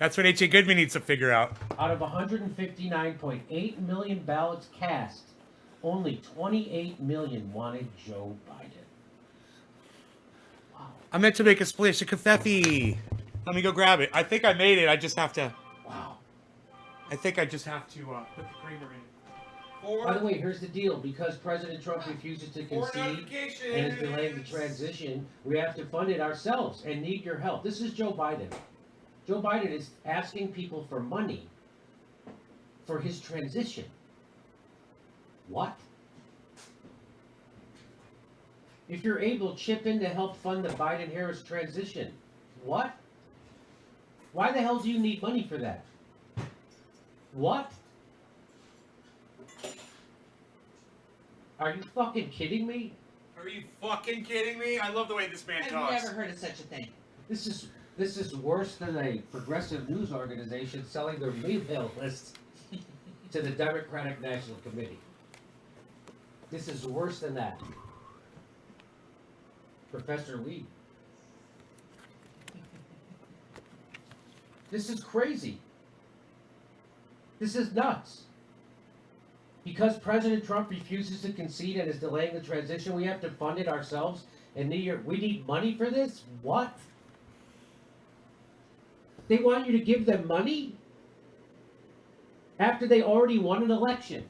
That's what H.A. Goodman needs to figure out. Out of 159.8 million ballots cast, only 28 million wanted Joe Biden. Wow. I meant to make a splish, a covfefe. Let me go grab it. I think I made it. I just have to. Wow. I think I just have to put the creamer in. By the way, here's the deal. Because President Trump refuses to concede and is delaying the transition, we have to fund it ourselves and need your help. This is Joe Biden. Joe Biden is asking people for money for his transition. What? If you're able, chip in to help fund the Biden-Harris transition. What? Why the hell do you need money for that? What? Are you fucking kidding me? Are you fucking kidding me? I love the way this man I've talks. never heard of such a thing. This is worse than a progressive news organization selling their email list to the Democratic National Committee. This is worse than that. Professor Lee. This is crazy. This is nuts. Because President Trump refuses to concede and is delaying the transition, we have to fund it ourselves, and we need money for this? What? They want you to give them money? After they already won an election.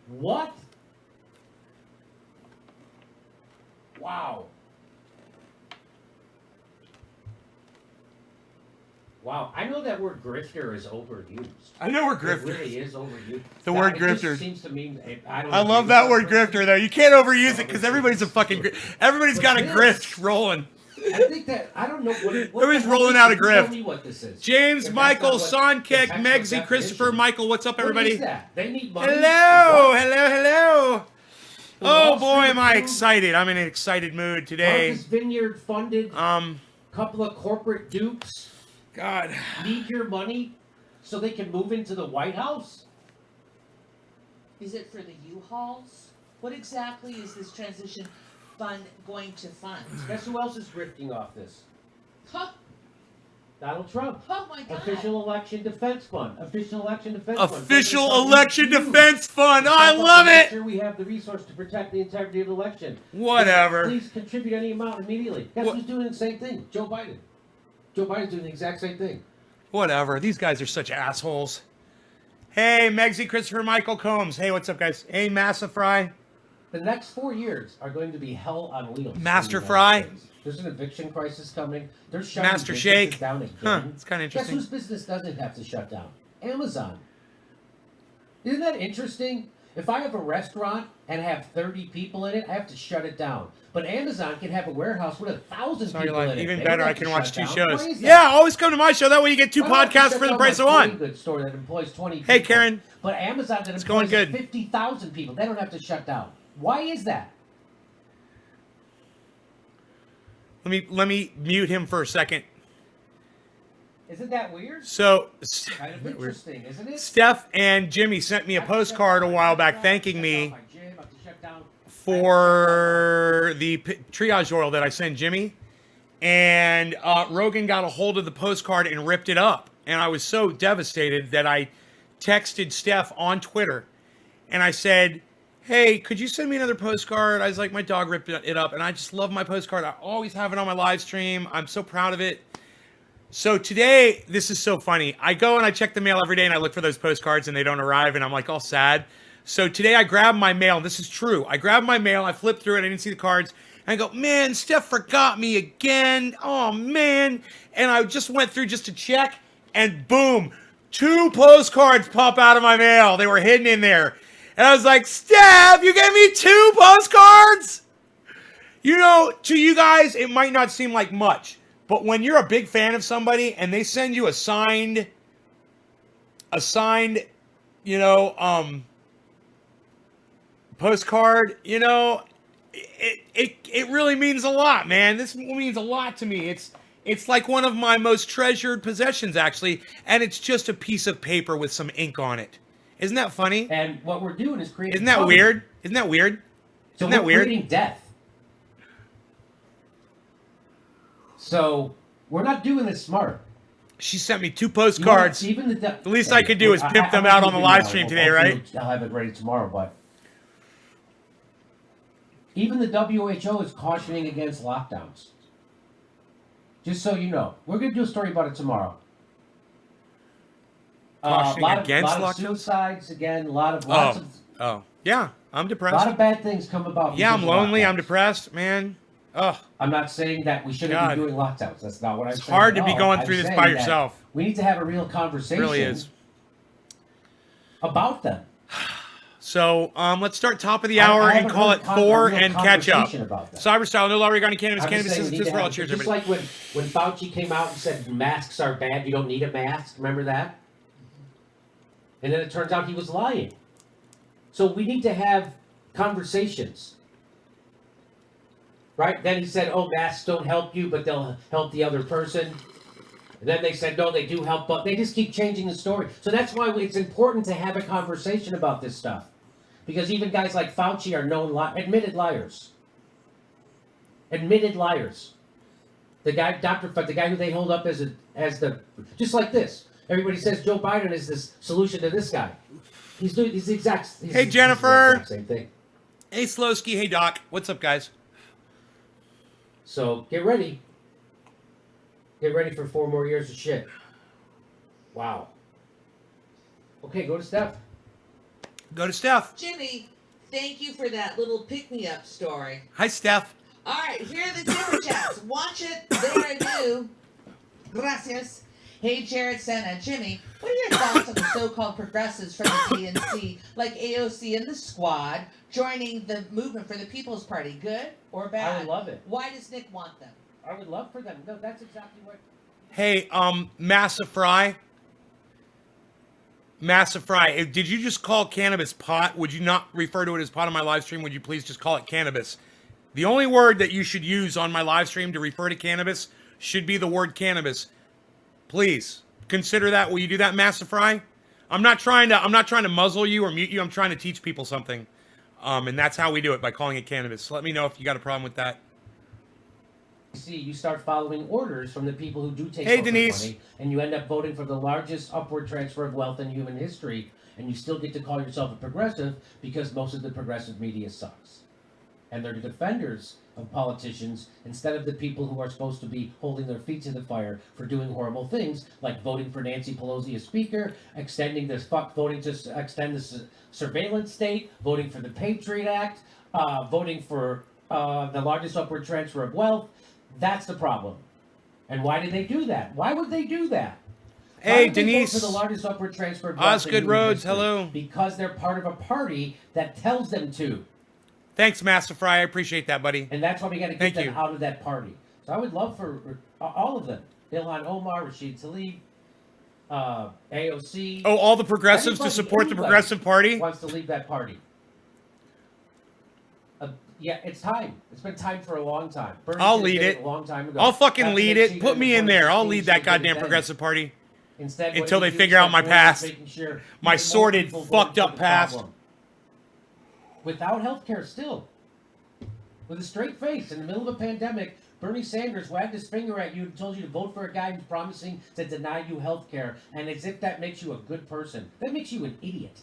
What? Wow. Wow, I know that word grifter is overused. I know we're It grifter. really is overused. The word It just grifter. seems to mean I love that word grifter though. You can't overuse it because everybody's a fucking. Everybody's got a grift rolling. I think that I don't know what. Everybody's rolling out a grift. Tell me what this is. James, If Michael, that's not what- Sonkek, if that's the Megsy, Christopher, definition. Michael. What's up, everybody? What is that? They need money. Hello, What? hello, hello. The Oh Wall boy, Street am I approved excited! I'm in an excited mood today. Marcus Vineyard funded couple of corporate dupes God. need your money so they can move into the White House. Is it for the U-Hauls? What exactly is this transition fund going to fund? Guess who else is drifting off this? Huh? Donald Trump. Oh my God. Official Election Defense Fund. Official Election Defense Fund. Official President Trump Election refused Defense Fund. to I step up love and make it. sure we have the resource to protect the integrity of the election. Whatever. Please contribute any amount immediately. Guess What- who's doing the same thing? Joe Biden. Joe Biden's doing the exact same thing. Whatever. These guys are such assholes. Hey, Megsy, Christopher, Michael Combs. Hey, what's up, guys? Hey, Massa Fry. The next 4 years are going to be hell on wheels. Master in the Fry? United States. There's an eviction crisis coming. They're shutting Master businesses Shake. down again. Huh, it's kinda Guess interesting. whose business doesn't have to shut down? Amazon. Isn't that interesting? If I have a restaurant and have 30 people in it, I have to shut it down. But Amazon can have a warehouse with 1,000 Sorry, people in like, it. even They better, don't I have can to watch shut 2 down. shows. Why is that? Yeah, always come to my show. That way you get 2 Why don't I podcasts shut for the down price my of 1. sporting goods store that employs 20 people. Hey, Karen. But Amazon that going employs good. 50,000 people, they don't have to shut down. Why is that? Let me mute him for a second. Isn't that weird? So, Kind of interesting, isn't it? Steph and Jimmy sent me a postcard a while back thanking me for the triage oil that I sent Jimmy. And Rogan got a hold of the postcard and ripped it up. And I was so devastated that I texted Steph on Twitter. And I said, hey, could you send me another postcard? I was like, my dog ripped it up. And I just love my postcard. I always have it on my live stream. I'm so proud of it. So today, this is so funny. I go and I check the mail every day and I look for those postcards and they don't arrive and I'm like all sad. So today I grabbed my mail. This is true. I grabbed my mail. I flipped through it. I didn't see the cards. And I go, man, Steph forgot me again. Oh, man. And I just went through just to check and boom, 2 postcards pop out of my mail. They were hidden in there. And I was like, Steph, you gave me 2 postcards? You know, to you guys, it might not seem like much. But when you're a big fan of somebody and they send you a signed, you know, postcard, you know, it really means a lot, man. This means a lot to me. It's like one of my most treasured possessions, actually, and it's just a piece of paper with some ink on it. Isn't that funny? And what we're doing is creating. Isn't that covenant. weird? Isn't that weird? So Isn't that we're weird? creating death. So we're not doing this smart. She sent me 2 postcards. Even The least I could do is pimp them out on the live stream today, right? I'll have it ready tomorrow, but even the WHO is cautioning against lockdowns. Just so you know, we're going to do a story about it tomorrow. Cautioning against lot of lockdowns? suicides again. Lots of Oh, yeah, I'm a depressed. lot of bad things come about. Yeah, I'm because of lonely. I'm lockdowns. depressed, man. Ugh. I'm not saying that we shouldn't God. be doing lockdowns. That's not what I'm saying. It's hard at to be all. going I'm through this saying by that yourself. We need to have a real It conversation. really is. About them. So let's start top of the hour I and haven't call heard it 4 real and catch up. conversation about that. Cyberstyle, no longer regarding cannabis. I'm Cannabis just saying is we need just to for all. have- Cheers, just everybody. like when Fauci came out and said masks are bad, you don't need a mask. Remember that? And then it turns out he was lying. So we need to have conversations. Right? Then he said, oh, masks don't help you, but they'll help the other person. And then they said, no, they do help, but they just keep changing the story. So that's why it's important to have a conversation about this stuff. Because even guys like Fauci are known admitted liars. Admitted liars. The guy, the guy who they hold up as the, just like this. Everybody says Joe Biden is this solution to this guy. He's doing these exact. Hey, Jennifer. Same thing. Hey, Slowski. Hey, Doc. What's up, guys? So get ready. Get ready for 4 more years of shit. Wow. Okay, go to Stef. Go to Steph. Jimmy, thank you for that little pick-me-up story. Hi, Steph. All right, here are the super chats. Watch it. There I do. Gracias. Hey, Jared, Senna, Jimmy, what are your thoughts on the so-called progressives from the DNC, like AOC and the Squad, joining the movement for the People's Party? Good or bad? I would love it. Why does Nick want them? I would love for them. No, that's exactly what. Hey, Massive Fry. Massive Fry. Did you just call cannabis pot? Would you not refer to it as pot on my live stream? Would you please just call it cannabis? The only word that you should use on my live stream to refer to cannabis should be the word cannabis. Please consider that. Will you do that, Massive Fry? I'm not trying to muzzle you or mute you. I'm trying to teach people something. And that's how we do it, by calling it cannabis. So let me know if you got a problem with that. See, you start following orders from the people who do take Hey, over Denise. money, and you end up voting for the largest upward transfer of wealth in human history, and you still get to call yourself a progressive because most of the progressive media sucks. And they're the defenders of politicians instead of the people who are supposed to be holding their feet to the fire for doing horrible things, like voting for Nancy Pelosi as speaker, voting to extend the surveillance state, voting for the Patriot Act, voting for the largest upward transfer of wealth. That's the problem. And why did they do that? Why would they do that? Why Hey, would they vote Denise. for the largest upward transfer of wealth in Osgood human Rhodes, history? hello. Because they're part of a party that tells them to. Thanks, Massive Fry. I appreciate that, buddy. And that's why we got to get Thank them you. out of that party. So I would love for all of them. Ilhan Omar, Rashid Tlaib, AOC. Oh, all the progressives to Everybody- support the everybody Progressive Party? wants to leave that party. Yeah, it's time. It's been time for a long time. Bernie I'll should've lead did it. A long time ago. I'll fucking After lead they it. cheated Put me in there. I'll lead that goddamn Progressive Party. Instead, what until they they do figure is out my start past. making sure My even more sordid, people vote fucked for up the past. problem. Without health care still. With a straight face, in the middle of a pandemic, Bernie Sanders wagged his finger at you and told you to vote for a guy who's promising to deny you health care, and as if that makes you a good person. That makes you an idiot.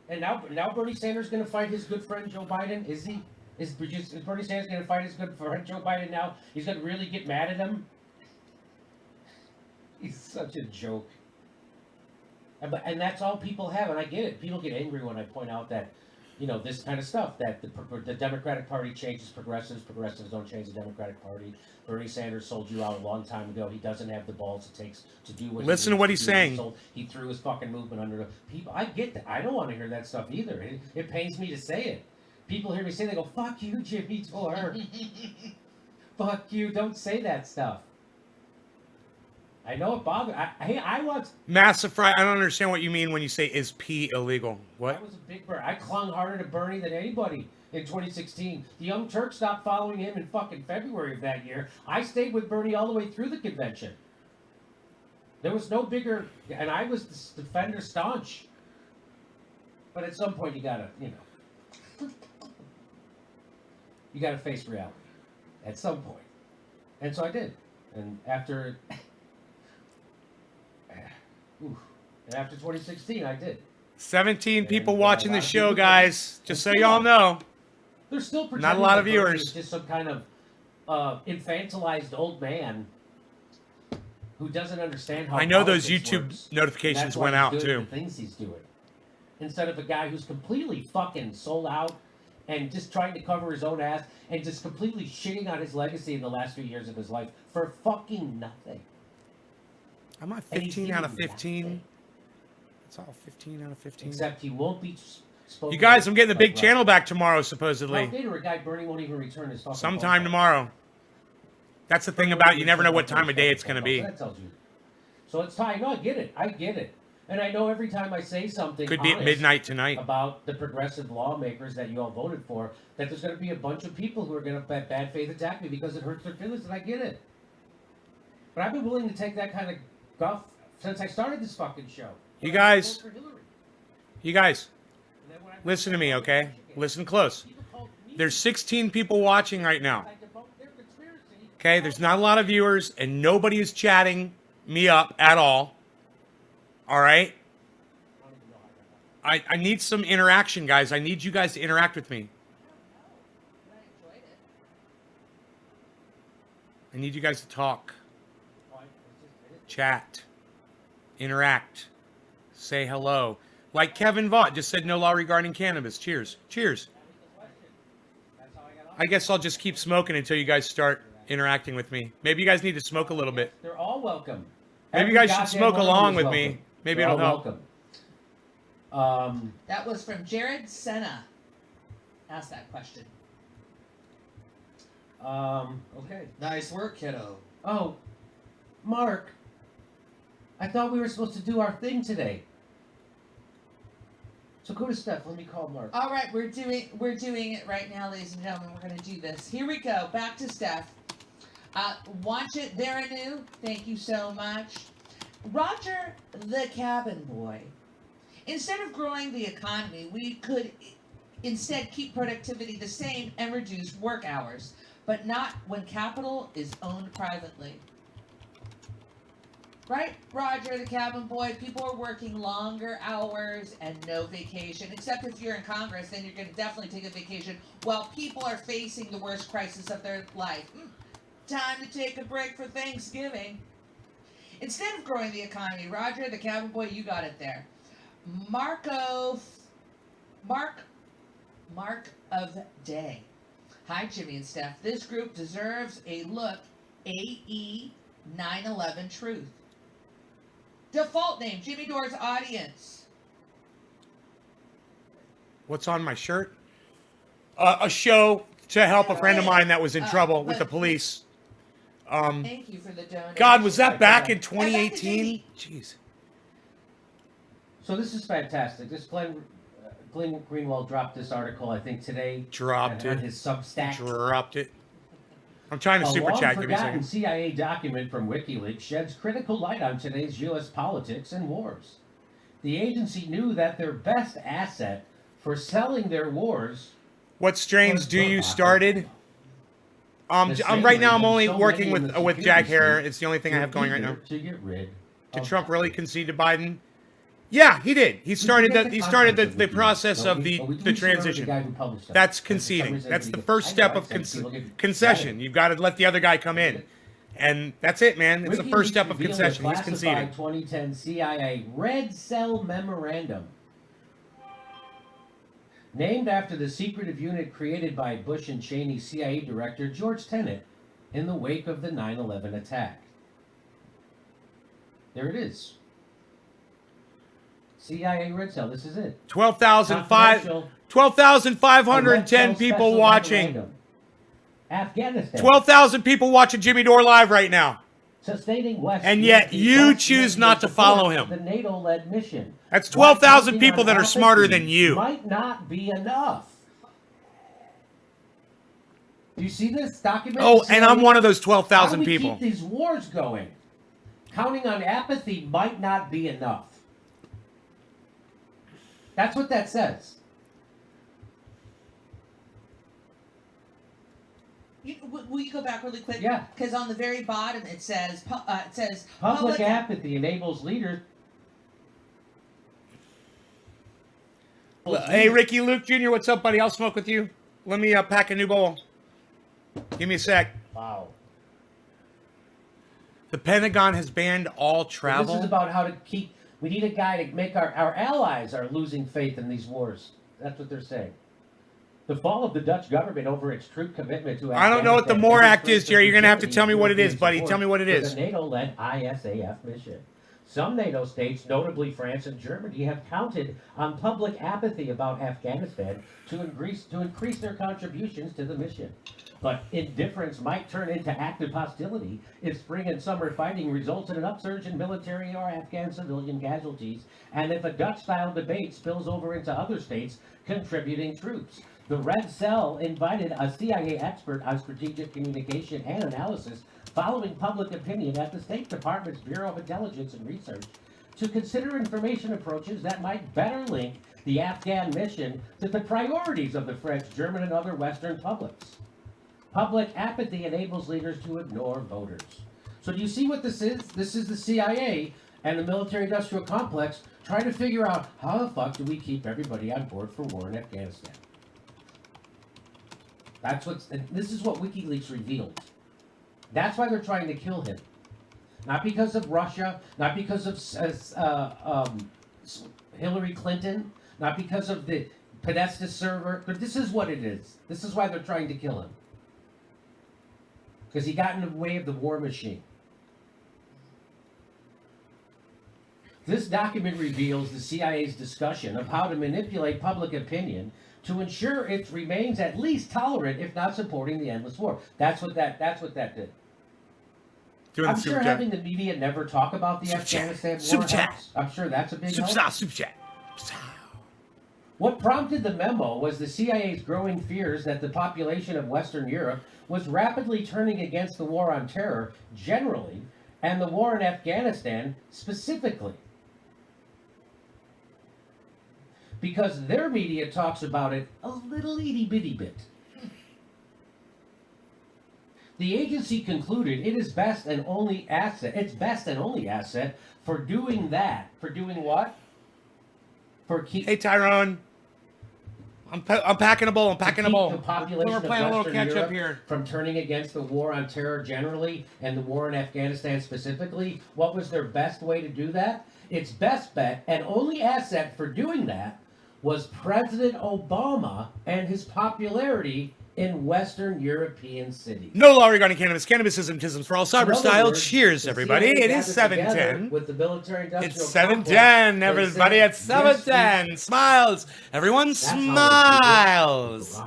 And now Bernie Sanders going to fight his good friend Joe Biden? Is he? Is Bernie Sanders going to fight his good friend Joe Biden now? He's going to really get mad at him? He's such a joke. And that's all people have, and I get it. People get angry when I point out that, this kind of stuff, that the Democratic Party changes progressives don't change the Democratic Party. Bernie Sanders sold you out a long time ago. He doesn't have the balls it takes to do what Listen to what he's saying. He threw his fucking movement under the people. I get that. I don't want to hear that stuff either. It pains me to say it. People hear me say, they go, fuck you, Jimmy Dore. Fuck you, don't say that stuff. I know it bothers. I want. Massive Fry, I don't understand what you mean when you say, is pee illegal? What? I was a big bird. I clung harder to Bernie than anybody in 2016. The Young Turks stopped following him in fucking February of that year. I stayed with Bernie all the way through the convention. There was no bigger, and I was the defender staunch. But at some point, you gotta face reality. At some point. And so I did. And after, after 2016, I did. 17 people And, watching a the lot of show, people guys. did. Just so And y'all know. There's still Not a lot of pretending that Bernie viewers. is just some kind of infantilized old man who doesn't understand how I know those politics YouTube works. notifications That's why went he's out good at too. the things he's doing. Instead of a guy who's completely fucking sold out and just trying to cover his own ass and just completely shitting on his legacy in the last few years of his life for fucking nothing. I'm at And he's 15 out of doing 15. nothing. It's all 15 out of 15. Except he won't be spoken. You guys, I'm getting the like big Russia. channel back tomorrow, supposedly. Update or a guy Bernie won't even return his fucking Sometime phone call. tomorrow. That's the thing Bernie about won't it. You never know return what time of day his it's going to phone be. calls. That tells you. So it's time. No, I get it. I get it. And I know every time I say something Could be at honest midnight tonight. about the progressive lawmakers that you all voted for, that there's going to be a bunch of people who are going to bad faith attack me because it hurts their feelings, and I get it. But I've been willing to take that kind of guff since I started this fucking show. You When I guys- voted for Hillary. You guys, And then when I listen to me, voted for okay? Michigan, Listen close. people called me There's 16 people watching right now. like about their conspiracy. Okay, there's not a lot of viewers, and nobody is chatting me up at all. All right? I don't even know how I got that. I need some interaction, guys. I need you guys to interact with me. I enjoyed it. I need you guys to talk, Why? It's just- chat, interact, say hello. Like Kevin Vaught just said, no law regarding cannabis. Cheers. Cheers. That's how I got on. I guess I'll just keep smoking until you guys start interacting with me. Maybe you guys need to smoke a little bit. They're all welcome. Maybe you Every guys should goddamn smoke one of them along is with welcome. me. Maybe They're it'll all help. welcome. That was from Jared Senna. Ask that question. Okay. Nice work, kiddo. Oh, Mark. I thought we were supposed to do our thing today. So go to Steph. Let me call Mark. All right, we're doing it right now, ladies and gentlemen. We're gonna do this. Here we go. Back to Steph. Watch it, Dore. Thank you so much. Roger the Cabin Boy. Instead of growing the economy, we could instead keep productivity the same and reduce work hours, but not when capital is owned privately. Right, Roger the Cabin Boy? People are working longer hours and no vacation. Except if you're in Congress, then you're going to definitely take a vacation while people are facing the worst crisis of their life. Time to take a break for Thanksgiving. Instead of growing the economy, Roger the Cabin Boy, you got it there. Mark of Day. Hi, Jimmy and Steph. This group deserves a look. AE 9/11 Truth. Default name, Jimmy Dore's audience. What's on my shirt? A show to help a friend of mine that was in trouble with the police. Thank you for the donation. God, was that back in Back to 2018? Jeez. So this is fantastic. This Glenn Greenwald dropped this article, I think, today. Dropped on it. his Substack. Dropped it. I'm trying to A super chat. Give me a long-forgotten second. CIA document from WikiLeaks sheds critical light on today's U.S. politics and wars. The agency knew that their best asset for selling their wars. What strains do you started? The same right now. I'm reason only so working many in the with security Jack Hare. state It's the only thing I have going right now. To get rid. Did of Trump really documents. concede to Biden? Yeah, he did. He started forget the the he started the, context the of WikiLeaks, process don't of we? the Oh, we the do remember the transition. guy who published that. That's For some conceding. reason That's the everybody first gets- step I know, of I said people get concession. mad. You've got to let the other guy come in, and that's it, man. It's the first WikiLeaks step of revealed a concession. He's classified conceding. 2010 CIA Red Cell Memorandum, named after the secretive unit created by Bush and Cheney CIA Director George Tenet in the wake of the 9/11 attack. There it is. CIA Red Cell. This is it. 12,510 Confidential people Special watching. Memorandum. Afghanistan. 12,000 people watching Jimmy Dore live right now. Sustaining West And yet you choose not to follow him. The NATO-led mission. That's 12,000 Why people that are counting on smarter apathy than you. Might not be enough. Do you see this document? Oh, and I'm one of those How do 12,000 we people. keep these wars going? Counting on apathy might not be enough. That's what that says. Will you go back really quick? Yeah. Because on the very bottom it says Public apathy enables leaders. Hey, Ricky Luke Jr., what's up, buddy? I'll smoke with you. Let me pack a new bowl. Give me a sec. Wow. The Pentagon has banned all travel. This is about how to keep. We need a guy to make our allies are losing faith in these wars. That's what they're saying. The fall of the Dutch government over its troop commitment to I don't know what the Afghanistan MORE Act is, demonstrates Jerry. You're going to have to the tell me what it is, European buddy. support Tell me what it for is. The NATO-led ISAF mission. Some NATO states, notably France and Germany, have counted on public apathy about Afghanistan to increase their contributions to the mission. But indifference might turn into active hostility if spring and summer fighting results in an upsurge in military or Afghan civilian casualties, and if a Dutch-style debate spills over into other states contributing troops. The Red Cell invited a CIA expert on strategic communication and analysis following public opinion at the State Department's Bureau of Intelligence and Research to consider information approaches that might better link the Afghan mission to the priorities of the French, German, and other Western publics. Public apathy enables leaders to ignore voters. So do you see what this is? This is the CIA and the military-industrial complex trying to figure out how the fuck do we keep everybody on board for war in Afghanistan. And this is what WikiLeaks revealed. That's why they're trying to kill him. Not because of Russia, not because of Hillary Clinton, not because of the Podesta server, but this is what it is. This is why they're trying to kill him. Because he got in the way of the war machine. This document reveals the CIA's discussion of how to manipulate public opinion to ensure it remains at least tolerant, if not supporting the endless war. That's what that did. I'm sure having the media never talk about the Afghanistan war helps. I'm sure that's a big help. Super chat. What prompted the memo was the CIA's growing fears that the population of Western Europe was rapidly turning against the war on terror generally, and the war in Afghanistan specifically. Because their media talks about it a little itty-bitty bit. The agency concluded its best and only asset for doing that. For doing what? Hey, Tyrone. I'm packing a bowl. I'm packing a bowl. The population We're playing of a little Western catch Europe up here. From turning against the war on terror generally and the war in Afghanistan specifically. What was their best way to do that? Its best bet and only asset for doing that was President Obama and his popularity in Western European cities. No law regarding cannabis. Cannabisism for all cyber style. Words, cheers, everybody. It is 7:10. With the military industrial It's 7:10, everybody. It's 7:10. Smiles. Everyone smiles.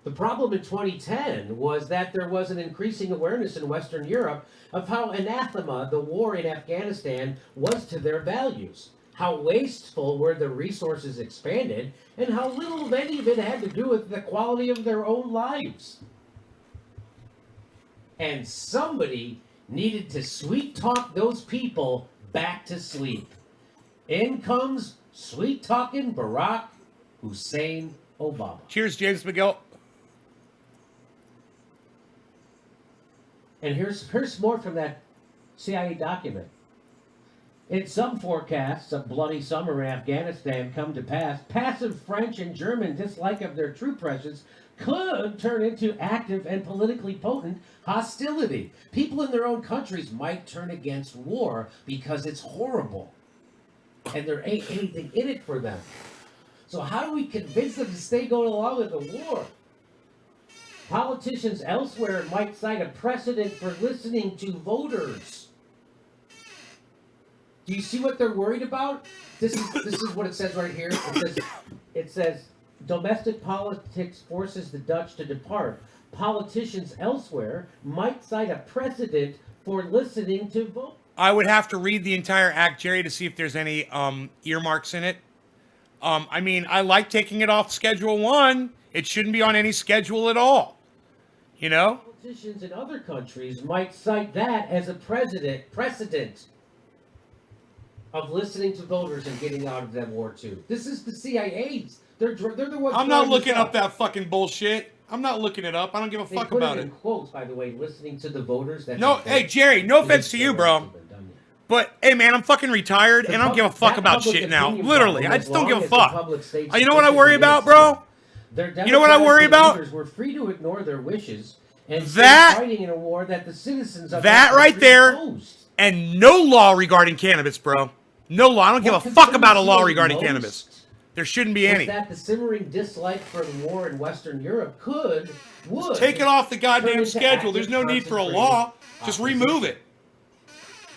The problem in 2010 was that there was an increasing awareness in Western Europe of how anathema the war in Afghanistan was to their values. How wasteful were the resources expanded, and how little of any of it had to do with the quality of their own lives. And somebody needed to sweet talk those people back to sleep. In comes sweet talking Barack Hussein Obama. Cheers, James McGill. And here's more from that CIA document. In some forecasts, a bloody summer in Afghanistan come to pass. Passive French and German dislike of their troop presence could turn into active and politically potent hostility. People in their own countries might turn against war because it's horrible. And there ain't anything in it for them. So how do we convince them to stay going along with the war? Politicians elsewhere might cite a precedent for listening to voters. Do you see what they're worried about? This is what it says right here. It says domestic politics forces the Dutch to depart. Politicians elsewhere might cite a precedent for listening to vote. I would have to read the entire act, Jerry, to see if there's any earmarks in it. I mean, I like taking it off Schedule 1. It shouldn't be on any schedule at all. You know? Politicians in other countries might cite that as a precedent of listening to voters and getting out of that war too. This is the CIA's They're the ones. I'm not driving looking this up that fucking bullshit. I'm not looking it up. I don't give a They fuck put about it in it. quotes, by the way, listening to the voters. That's No, hey Jerry, no offense to you, bro. But hey, man, I'm fucking retired, and I don't give a fuck about shit now. Literally, I just don't give a fuck. You know what I worry about, bro? You know what I worry about? We're free to ignore their wishes and fighting in a war that the citizens of that right there, opposed. And no law regarding cannabis, bro. No law. I don't give a fuck about a law regarding cannabis. There shouldn't be any. That the simmering dislike for the war in Western Europe would take it off the goddamn schedule. There's no need for a law. Just remove it.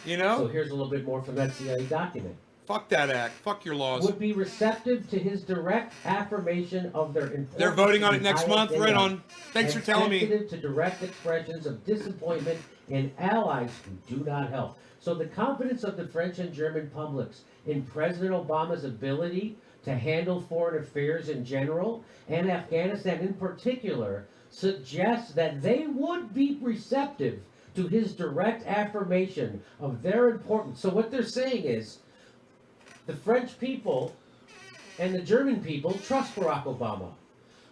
You know? So here's a little bit more from that CIA document. Fuck that act. Fuck your laws. Would be receptive to his direct affirmation of their importance. They're voting on it next month. Right on. Thanks for telling me. To direct expressions of disappointment in allies who do not help. So the confidence of the French and German publics in President Obama's ability to handle foreign affairs in general and Afghanistan in particular suggests that they would be receptive to his direct affirmation of their importance. So what they're saying is the French people and the German people trust Barack Obama.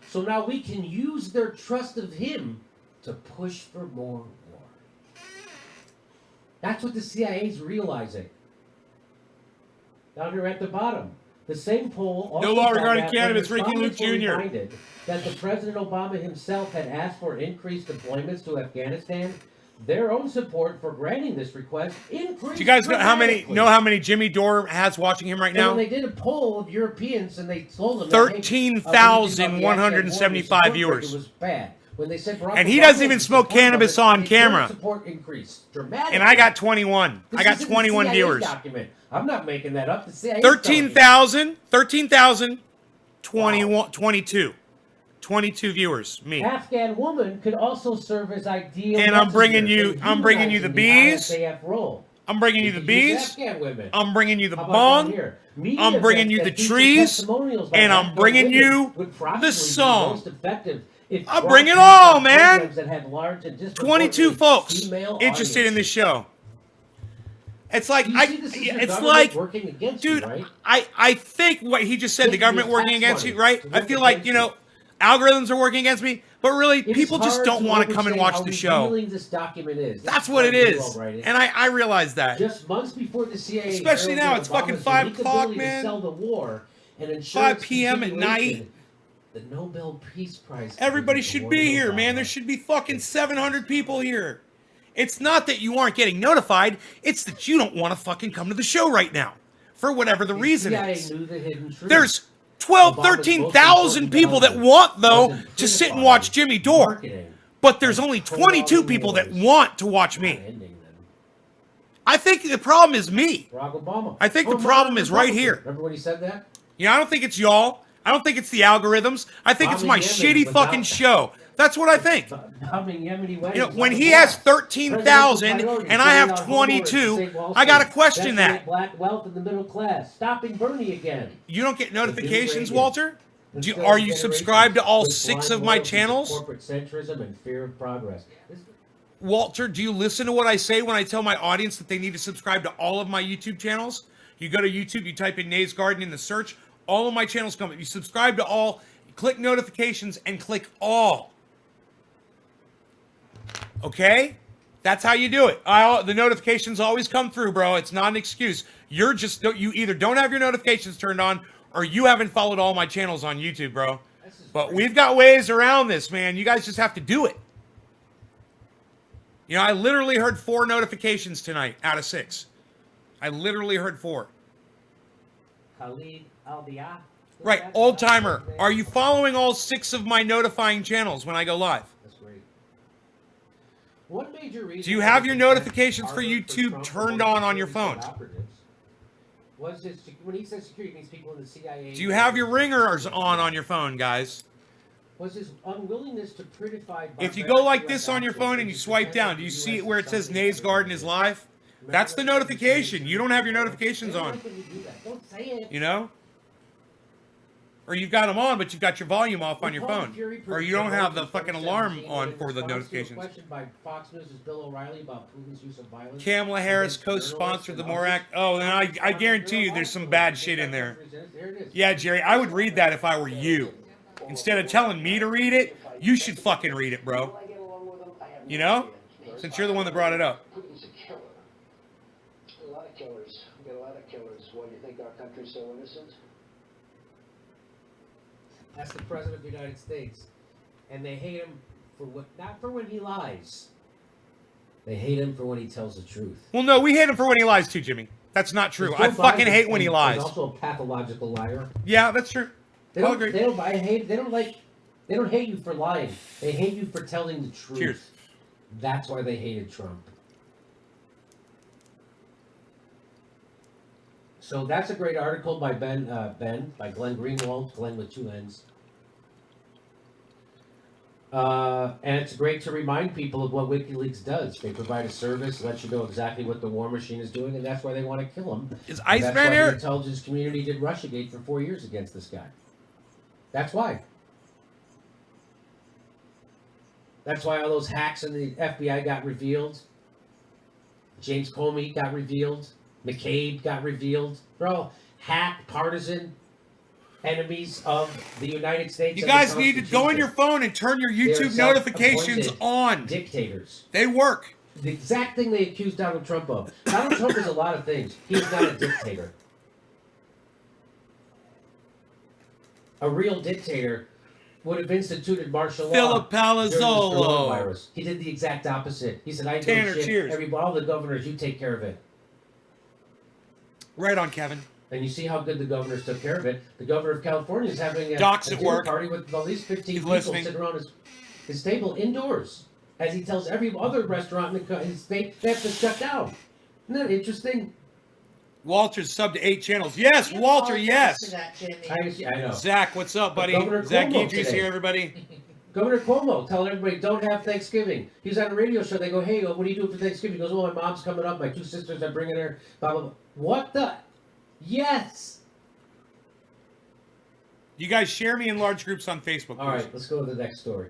So now we can use their trust of him to push for more war. That's what the CIA is realizing. Down here at the bottom. The same poll also no law found regarding that cannabis, when Ricky Luke respondents were Jr. reminded that the President Obama himself had asked for increased deployments to Afghanistan, their own support for granting this request increased. Do you guys know how many Jimmy Dore has watching him right now? And when they did a poll of Europeans and they told them 13,175 viewers. It was bad. When they said and he doesn't even smoke cannabis on camera. Support increased dramatically. And I got 21. I got 21 viewers. Document. I'm not making that up. The CIA 13,000, 22 viewers. Me. Afghan woman could also serve as ideal. And I'm bringing you the bees. I'm bringing you the bees. I'm bringing you the bong. I'm bringing you the trees. And I'm bringing you the song. I bring it all, man. 22 folks interested in this show. It's like dude, I think what he just said, the government working against you, right? I feel like, algorithms are working against me, but really, people just don't want to come and watch the show. That's what it is, and I realize that. Just months before the CIA, especially now, it's fucking 5 o'clock, man. 5 p.m. at night. The Nobel Peace Prize. Everybody should be here, man. There should be fucking 700 people here. It's not that you aren't getting notified. It's that you don't want to fucking come to the show right now. For whatever the reason is. There's 13,000 people that want, though, to sit and watch Jimmy Dore. But there's only 22 people that want to watch me. I think the problem is me. I think the problem is right here. Remember when he said that? I don't think it's y'all. I don't think it's the algorithms. I think it's my shitty fucking show. That's what I think. When he has 13,000 and I have 22, I gotta question that. Black wealth in the middle class, stopping Bernie again. You don't get notifications, Walter? Are you subscribed to all 6 of my channels? Corporate centrism and fear of progress. Walter, do you listen to what I say when I tell my audience that they need to subscribe to all of my YouTube channels? You go to YouTube, you type in Nays Garden in the search, all of my channels come up. You subscribe to all, click notifications, and click all. Okay? That's how you do it. The notifications always come through, bro. It's not an excuse. You either don't have your notifications turned on or you haven't followed all my channels on YouTube, bro. But we've got ways around this, man. You guys just have to do it. I literally heard 4 notifications tonight out of 6. I literally heard 4. Khalid Al-Diah. Right, old timer. Are you following all 6 of my notifying channels when I go live? That's great. One major reason. Do you have your notifications for YouTube turned on your phone? Was this, when he says security, means people in the CIA. Do you have your ringers on your phone, guys? Was his unwillingness to prettify. If you go like this on your phone and you swipe down, do you see it where it says Nays Garden is live? That's the notification. You don't have your notifications on. Don't say it. Or you've got them on, but you've got your volume off on your Paul phone. Fury Or you don't have the provoked fucking in alarm 2017 on in for the response to a notifications. question by Fox News' Bill O'Reilly about Putin's use of violence. Kamala Harris against co-sponsored the journalists and More others. Act. Oh, then I guarantee you there's some bad shit in there. Yeah, Jerry, I would read that if I were you. Instead of telling me to read it, you should fucking read it, bro. You know? Since you're the one that brought it up. Putin's a killer. A lot of killers. We got a lot of killers. Why do you think our country's so innocent? That's the president of the United States, and they hate him for what? Not for when he lies. They hate him for when he tells the truth. Well, no, we hate him for when he lies too, Jimmy. That's not true. I fucking hate when he lies. He's also a pathological liar. Yeah, that's true. I'll agree. They don't hate you for lying. They hate you for telling the truth. Cheers. That's why they hated Trump. So that's a great article by by Glenn Greenwald, Glenn with two N's. And it's great to remind people of what WikiLeaks does. They provide a service, lets you know exactly what the war machine is doing, and that's why they want to kill him. Is And Iceman that's why here? the intelligence community did Russiagate for 4 years against this guy. That's why. That's why all those hacks in the FBI got revealed. James Comey got revealed. McCabe got revealed. They're all hacked, partisan enemies of the United States. You guys need to go on your phone and turn your YouTube notifications on. Dictators. They work. The exact thing they accused Donald Trump of. Donald Trump is a lot of things. He is not a dictator. A real dictator would have instituted martial law. Philip during this Palazzolo. coronavirus. He did the exact opposite. He said, I Tanner, do shit. cheers. All the governors, you take care of it. Right on, Kevin. And you see how good the governors took care of it. The governor of California is having a Doc's at dinner work. party with at least 15 He's people listening. sitting around his table indoors. As he tells every other restaurant in his state they have to shut down. Isn't that interesting? Walter's subbed to 8 channels. Yes, You Walter, apologize yes. to that, Jimmy. I know. Zach, what's up, buddy? Governor Zach Cuomo Idris today. here, everybody. Governor Cuomo telling everybody don't have Thanksgiving. He was on a radio show. They go, hey, what do you do for Thanksgiving? He goes, well, my mom's coming up. My 2 sisters are bringing her. Blah, blah, blah. What the? Yes. You guys share me in large groups on Facebook, please. All right, let's go to the next story.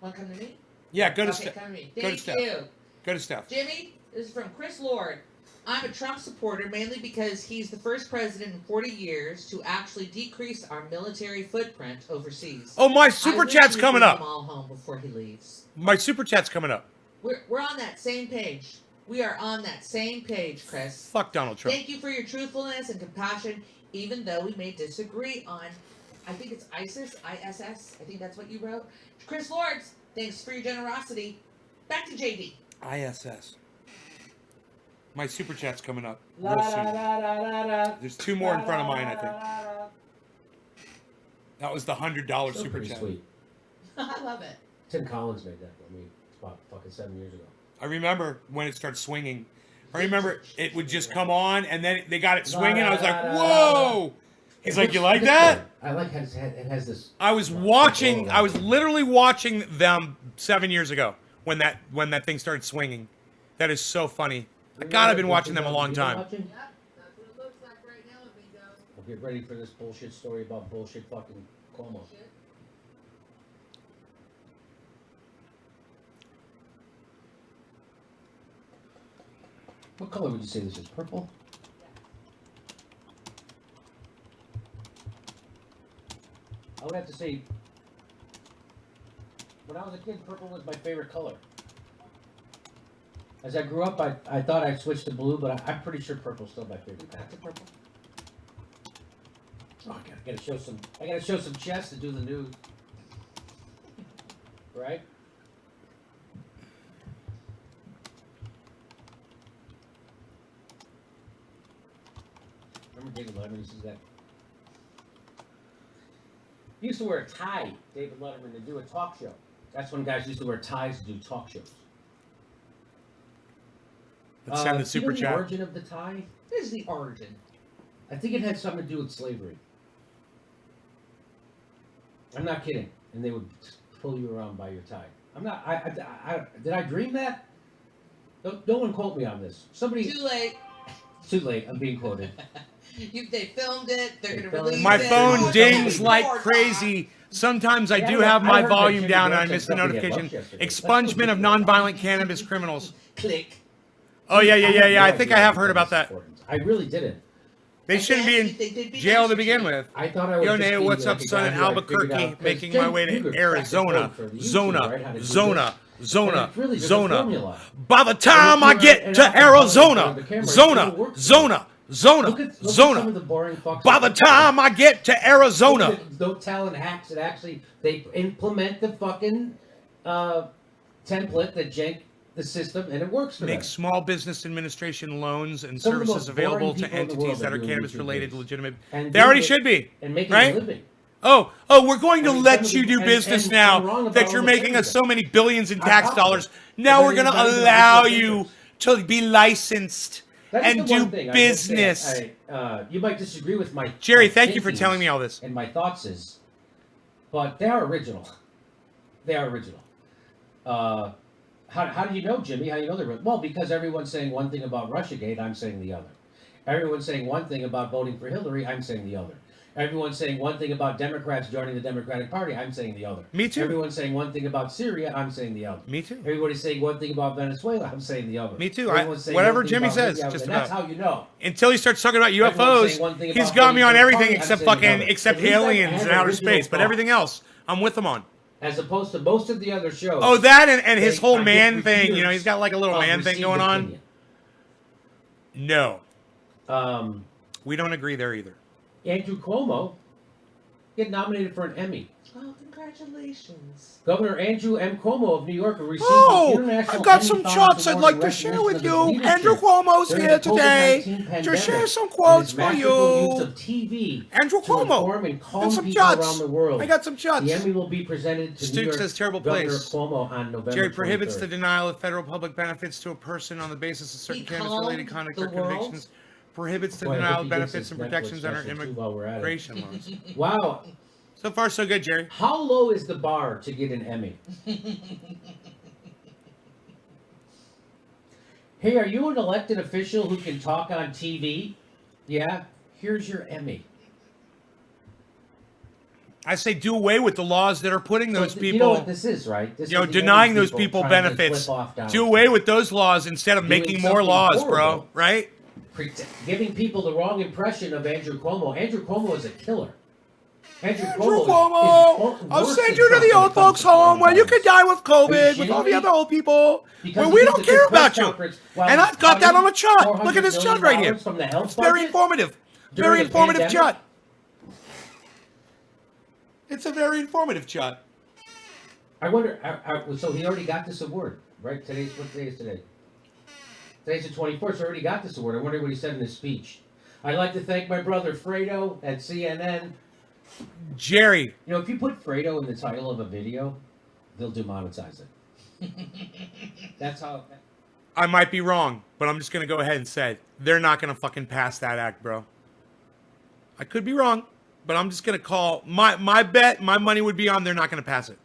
Want to come to me? Yeah, go to Okay, Steph. come to me. Go to Thank Steph. you. Go to Steph. Jimmy, this is from Chris Lord. I'm a Trump supporter mainly because he's the first president in 40 years to actually decrease our military footprint overseas. Oh, my I super wish chat's he'd coming bring up. them all home before he leaves. My super chat's coming up. We're on that same page. We are on that same page, Chris. Fuck Donald Trump. Thank you for your truthfulness and compassion, even though we may disagree on, I think it's ISIS, ISS. I think that's what you wrote. Chris Lords, thanks for your generosity. Back to JD. ISS. My super chat's coming up real soon. There's 2 more in front of mine, I think. That was the $100 Still super pretty chat. sweet. I love it. Tim Collins made that for me. It's about fucking 7 years ago. I remember when it started swinging. I remember it would just come on, and then they got it swinging. I was like, "Whoa!" He's like, "You like that?" I like how it has this. I was literally watching them 7 years ago when that thing started swinging. That is so funny. God, I've been watching them a long time. Yep, that's what it looks like right now, amigo. Well, get ready for this bullshit story about bullshit fucking Cuomo. What color would you say this is? Purple? I would have to say, when I was a kid, purple was my favorite color. As I grew up, I thought I'd switch to blue, but I'm pretty sure purple's still my favorite color. Back to purple. Oh, I gotta show some chest to do the nude. Right? Remember David Letterman used to do that? He used to wear a tie, David Letterman, to do a talk show. That's when guys used to wear ties to do talk shows. Let's send the do you super know the chat. origin of the tie? What is the origin? I think it had something to do with slavery. I'm not kidding. And they would pull you around by your tie. I'm not. Did I dream that? No one quote me on this. Somebody. Too late. Too late. I'm being quoted. They filmed it. They're They going to filmed it. release My it. phone Oh, it's dings only like more crazy. Sometimes I Yeah, do I have my heard that volume Jimmy down and I Dore miss the said something at notification. lunch yesterday. Expungement of nonviolent cannabis criminals. Click. Oh, yeah. I had no I think idea I have that heard about was that. important. I really didn't. They I shouldn't guess be if they did in be jail nice to to begin you. with. I thought I would Yo, just Nate, be what's like up, a son, guy in who had figured Albuquerque, out- 'cause making Jen my way to Kruger cracked the Arizona. code for the YouTube, Zona, right? How to do Zona, this. Zona, And it's really just a Zona. formula. By the time And I if you're get an to alcoholic, Arizona, the camera Zona, still works. Zona, Look Zona, at some of Zona. the boring fucks. By the time I get to Arizona, Look at those talent hacks that actually they implement the fucking template that jank the system and it works for make them. small business administration loans and Some of the services most boring available to people in the world entities that are are doing cannabis YouTube related, videos. legitimate. And They already doing it should be. And making right? a living. Oh, we're going to I mean, let some you of the- do and- business and now I'm wrong about that all you're the making us things. so many billions in I tax got dollars. it. Now But we're going to not even allow business you papers. to be licensed That is and the do one thing I will say. business. You might disagree with my Jerry, my thank you for thinkings telling me all this. and my thoughts is, but they are original. They are original. How do you know, Jimmy? How do you know they're well? Because everyone's saying one thing about Russiagate, I'm saying the other. Everyone's saying one thing about voting for Hillary, I'm saying the other. Everyone's saying one thing about Democrats joining the Democratic Party, I'm saying the other. Me too. Everyone's saying one thing about Syria, I'm saying the other. Me too. Everybody's saying one thing about Venezuela, I'm saying the other. Me too. Everyone's saying Whatever one thing Jimmy about says, Libya, just and that's about. how you know. Until he starts talking about Everyone's UFOs, saying one thing he's about got me on voting for everything Trump, I'm except saying the fucking other. except At least I aliens have and outer original space. But thought. everything else, I'm with him on. As opposed to most of the other shows. Oh, that and his They- whole I get man thing. You know, reviews he's got like a little of man thing received going on. opinion. No, Um, we don't agree there either. Andrew Cuomo get nominated for an Emmy. Oh, congratulations. Governor Andrew M. Cuomo of New York will receive Oh, the International I've got Emmy some Founders shots I'd Award like in to share recognition with of his you. leadership Andrew Cuomo's during here the COVID-19 today to pandemic share some and his quotes for masterful use you. of TV Andrew to Cuomo. inform and calm And some people shots. around the world. I got some shots. The Emmy will be presented to Stu New York says terrible Governor place. Cuomo on November Jerry prohibits 23rd. the denial of federal public benefits to a person on the basis of certain He cannabis-related calmed conduct the or world. convictions. Prohibits the Boy, I denial hope of he gets benefits his and protections Netflix under special, too, while we're at it. immigration laws. Wow. So far, so good, Jerry. How low is the bar to get an Emmy? Hey, are you an elected official who can talk on TV? Yeah? Here's your Emmy. I say do away with the laws that are putting those So, people, You know what this is, right? This you know, is the denying Emmy those people trying to benefits. flip off Donald Do Trump. away with those laws instead of Doing making more something laws, bro. horrible. Right? Giving people the wrong impression of Andrew Cuomo. Andrew Cuomo is a killer. Andrew Andrew Cuomo Cuomo, is I'll worse send than you to Trump the when it old comes folks' to home where you coronavirus. can die with Are COVID you with all shitting the me? other old people. Because Where he we gives don't a care big press about you. conference while And he's I've got that on a cutting chart. Look at this $400 chart right here. million from the health It's very budget informative. during Very a informative pandemic? chart. It's a very informative chart. I wonder. So he already got this award, right? What day is today? Today's the 24th. So he already got this award. I wonder what he said in his speech. I'd like to thank my brother Fredo at CNN. Jerry, You know, if you put Fredo in the title of a video, they'll demonetize it. That's how. I might be wrong, but I'm just going to go ahead and say they're not going to fucking pass that act, bro. I could be wrong, but I'm just going to call my bet, my money would be on they're not going to pass it.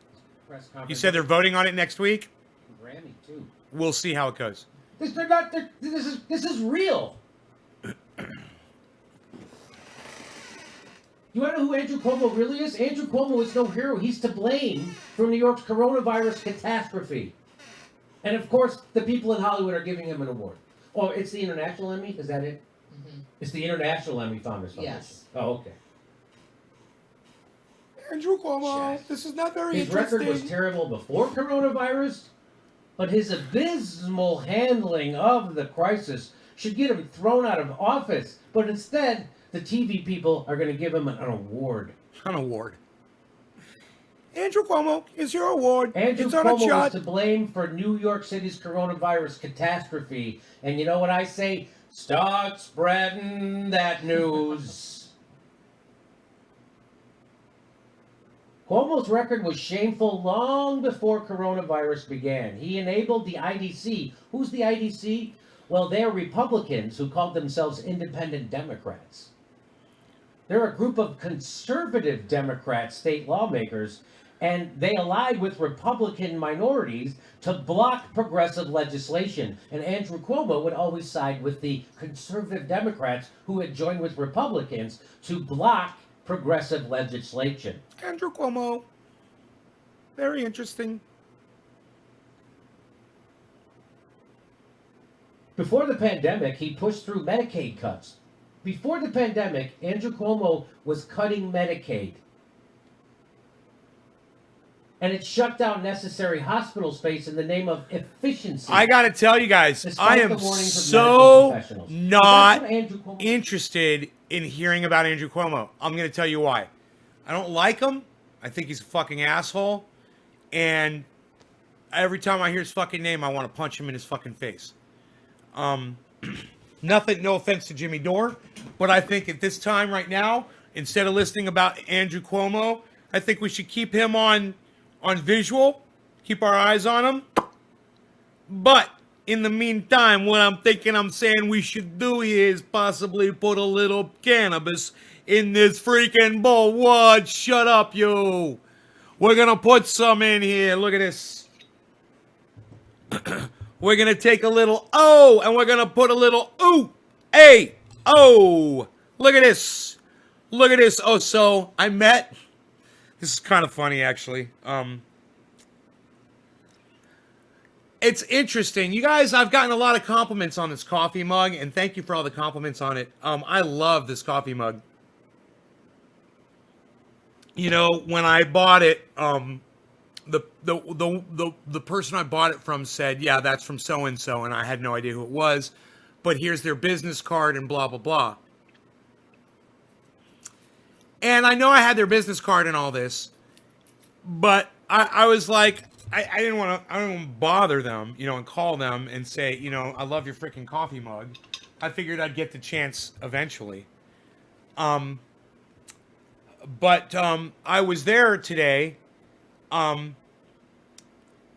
Press conference. You said they're voting on it next week. Grammy too. We'll see how it goes. This is real. You want to know who Andrew Cuomo really is? Andrew Cuomo is no hero. He's to blame for New York's coronavirus catastrophe. And of course, the people in Hollywood are giving him an award. Oh, it's the International Emmy? Is that it? Mm-hmm. It's the International Emmy Founders Foundation. Yes. Oh, okay. Andrew Cuomo, Shit. this is not very His interesting. record was terrible before coronavirus, but his abysmal handling of the crisis should get him thrown out of office. But instead, the TV people are going to give him an award. An award. Andrew Cuomo is your award. Andrew It's on a Cuomo is chart. to blame for New York City's coronavirus catastrophe. And you know what I say? Start spreading that news. Cuomo's record was shameful long before coronavirus began. He enabled the IDC. Who's the IDC? Well, they're Republicans who called themselves independent Democrats. They're a group of conservative Democrat state lawmakers And they allied with Republican minorities to block progressive legislation. And Andrew Cuomo would always side with the conservative Democrats who had joined with Republicans to block progressive legislation. Andrew Cuomo. Very interesting. Before the pandemic, he pushed through Medicaid cuts. Before the pandemic, Andrew Cuomo was cutting Medicaid. And it shut down necessary hospital space in the name of efficiency. I got to tell you guys, Despite I the am warnings of so medical professionals. not But that's what Andrew Cuomo- interested in hearing about Andrew Cuomo. I'm going to tell you why. I don't like him. I think he's a fucking asshole. And every time I hear his fucking name, I want to punch him in his fucking face. Nothing, no offense to Jimmy Dore, but I think at this time right now, instead of listening about Andrew Cuomo, I think we should keep him on visual, keep our eyes on him. But in the meantime, what I'm saying we should do is possibly put a little cannabis in this freaking bowl. What? Shut up, you. We're going to put some in here. Look at this. We're going to take a little O and we're going to put a little ooh, A, O. Look at this. Look at this. Oh, so I met, this is kind of funny actually. It's interesting. You guys, I've gotten a lot of compliments on this coffee mug and thank you for all the compliments on it. I love this coffee mug. You know, when I bought it, the person I bought it from said, yeah, that's from so-and-so, and I had no idea who it was, but here's their business card and blah, blah, blah. And I know I had their business card and all this, but I was like, I didn't want to bother them, you know, and call them and say, you know, I love your freaking coffee mug. I figured I'd get the chance eventually. But I was there today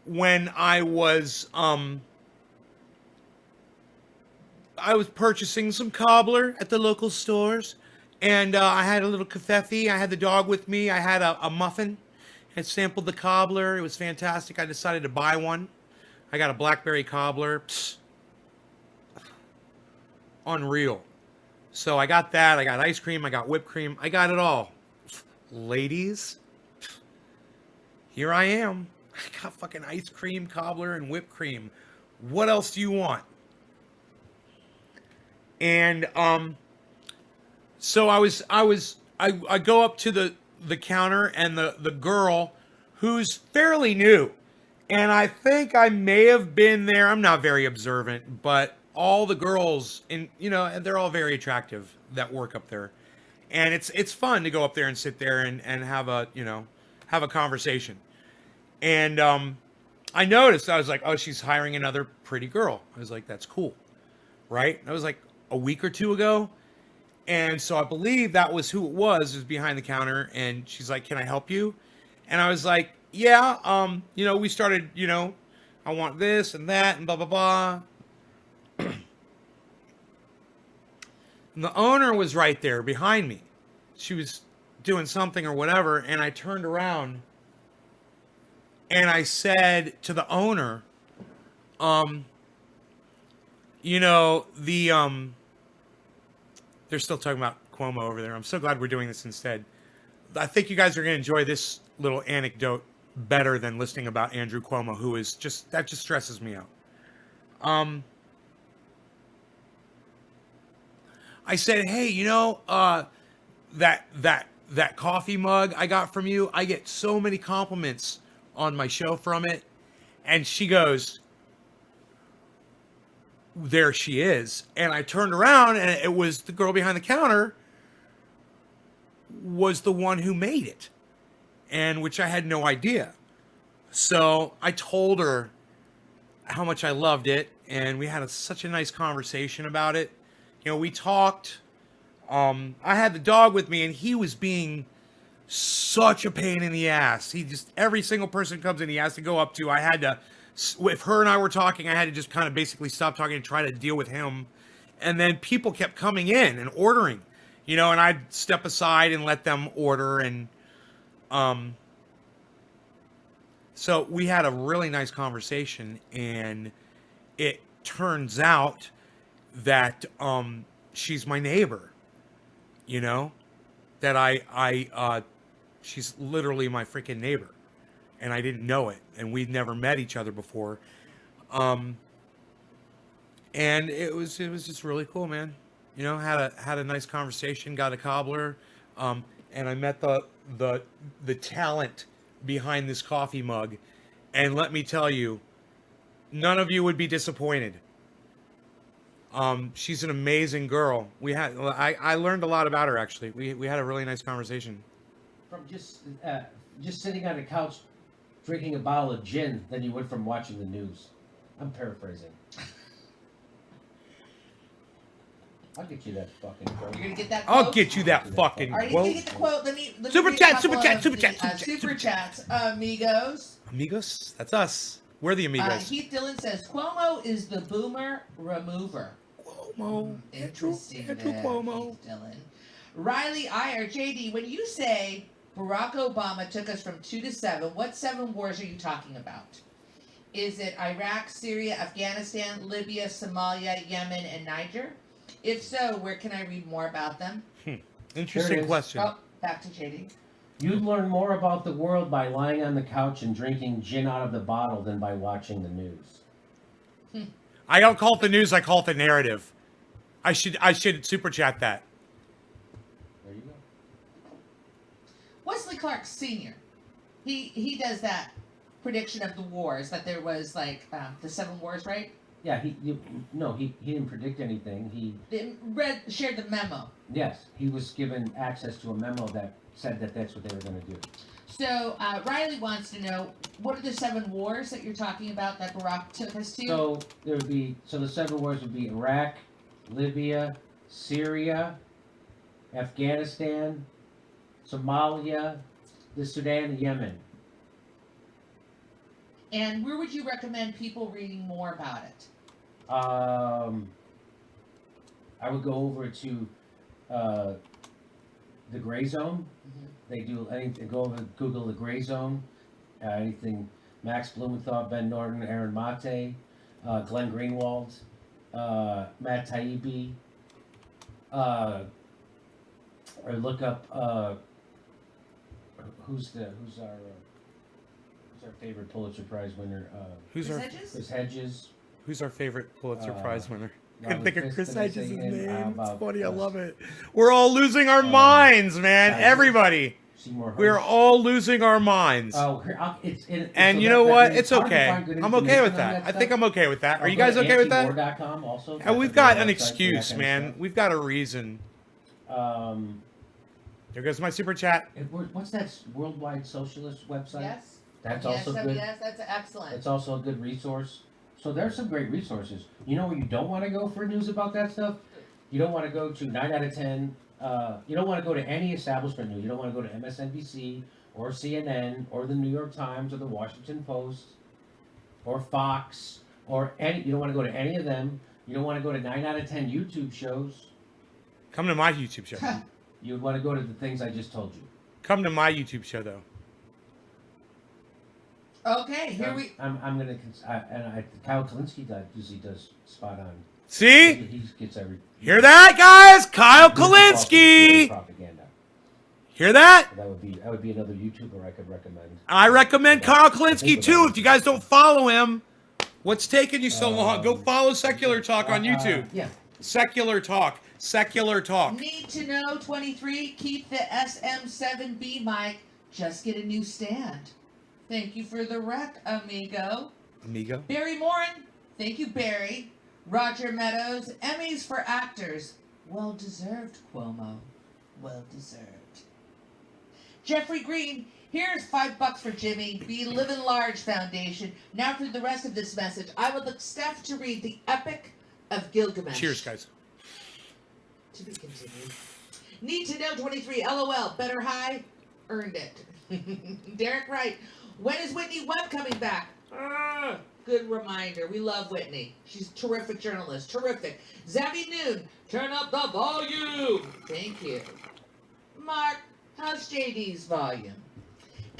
when I was purchasing some cobbler at the local stores, and I had a little covfefe. I had the dog with me. I had a muffin. I sampled the cobbler. It was fantastic. I decided to buy one. I got a blackberry cobbler. Psst. Unreal. So I got that. I got ice cream. I got whipped cream. I got it all. Ladies, here I am. I got fucking ice cream, cobbler, and whipped cream. What else do you want? And so I go up to the counter, and the girl who's fairly new, and I think I may have been there. I'm not very observant, but all the girls and they're all very attractive that work up there. And it's fun to go up there and sit there and have a conversation. And I noticed, I was like, oh, she's hiring another pretty girl. I was like, that's cool. Right? That was like a week or two ago. And so I believe that was who it was behind the counter. And she's like, can I help you? And I was like, yeah, we started, I want this and that and blah, blah, blah. And the owner was right there behind me. She was doing something or whatever, and I turned around and I said to the owner, they're still talking about Cuomo over there. I'm so glad we're doing this instead. I think you guys are going to enjoy this little anecdote better than listening about Andrew Cuomo, who is that just stresses me out. I said, hey, that coffee mug I got from you, I get so many compliments on my show from it. And she goes, there she is. And I turned around, and it was the girl behind the counter was the one who made it, and which I had no idea. So I told her how much I loved it, and we had such a nice conversation about it. We talked. I had the dog with me, and he was being such a pain in the ass. Every single person who comes in, he has to go up to. I had to, if her and I were talking, I had to just kind of basically stop talking and try to deal with him. And then people kept coming in and ordering, and I'd step aside and let them order. And So we had a really nice conversation, and it turns out that she's my neighbor. You know, that she's literally my freaking neighbor, and I didn't know it, and we'd never met each other before. And it was just really cool, man. You know, had a nice conversation, got a cobbler, and I met the talent behind this coffee mug, and let me tell you, none of you would be disappointed. She's an amazing girl. I learned a lot about her, actually. We had a really nice conversation. From just sitting on a couch drinking a bottle of gin than you would from watching the news. I'm paraphrasing. I'll get you that fucking quote. You're gonna get that I'll quote? get you that fucking Are you quote. gonna get the quote? Let me Super read a chat, couple super chat, of super the, chat, super chat, super super chats, amigos. Amigos, that's us. We're the amigos. Heath Dillon says Cuomo is the boomer remover. Cuomo, Interesting. Andrew there, Cuomo. Heath Dillon. Riley Iyer, JD, when you say Barack Obama took us from 2 to 7, what 7 wars are you talking about? Is it Iraq, Syria, Afghanistan, Libya, Somalia, Yemen, and Niger? If so, where can I read more about them? Interesting question. Oh, back to JD. You'd learn more about the world by lying on the couch and drinking gin out of the bottle than by watching the news. I don't call it the news. I call it the narrative. I should super chat that. There you go. Wesley Clark Sr. He does that prediction of the wars, that there was like the 7 wars, right? Yeah, he didn't predict anything. He Shared the memo. Yes, he was given access to a memo that said that that's what they were going to do. So Riley wants to know, what are the 7 wars that you're talking about that Barack took us to? So the 7 wars would be Iraq, Libya, Syria, Afghanistan, Somalia, the Sudan, and Yemen. And where would you recommend people reading more about it? I would go over to the Gray Zone. Mm-hmm. They do anything. Go over to Google the Gray Zone. Anything. Max Blumenthal, Ben Norton, Aaron Mate, Glenn Greenwald, Matt Taibbi. Or look up who's our favorite Pulitzer Prize winner? Who's Chris our Hedges? Chris Hedges. Who's our favorite Pulitzer Prize winner? I Robert can think of Fisk, Chris did I Hedges' say him? How name. It's about, funny. I love it. We're all losing our minds, man. Hedges. Everybody. Seymour We're Hersh. all losing our minds. Oh, it's And so you know that what? means It's hard to okay. find good I'm okay with information on that. I stuff. think I'm okay with that. Are you Go guys to okay with that? antiwar.com also. And That's we've a got great an website for that excuse, kind of man. stuff. We've got a reason. There goes my super chat. What's that worldwide socialist website? Yes. That's Yes, also good. yes, that's excellent. It's also a good resource. So there's some great resources. You know where you don't want to go for news about that stuff? You don't want to go to 9 out of 10. You don't want to go to any establishment news. You don't want to go to MSNBC or CNN or the New York Times or the Washington Post or Fox or any. You don't want to go to any of them. You don't want to go to 9 out of 10 YouTube shows. Come to my YouTube show. You would want to go to the things I just told you. Come to my YouTube show, though. Okay, here I'm gonna Kyle Kalinske usually does spot on. See? He gets every. Hear that, guys? Kyle Kalinske. Propaganda. Hear that? That would be another YouTuber I could recommend. I recommend Kyle Kalinske, too. If you guys don't follow him, what's taking you so long? Go follow Secular Talk on YouTube. Yeah. Secular Talk. Secular Talk. Need to know 23, keep the SM7B mic, just get a new stand. Thank you for the rec, amigo. Amigo. Barry Morin, thank you, Barry. Roger Meadows, Emmys for actors. Well deserved, Cuomo. Well deserved. Jeffrey Green, here's $5 for Jimmy. Be Living Large Foundation. Now for the rest of this message, I would like Stef to read the Epic of Gilgamesh. Cheers, guys. To be continued. Need to know 23. LOL. Better high. Earned it. Derek Wright. When is Whitney Webb coming back? Good reminder. We love Whitney. She's a terrific journalist. Terrific. Zabby Noon. Turn up the volume. Thank you. Mark, how's JD's volume?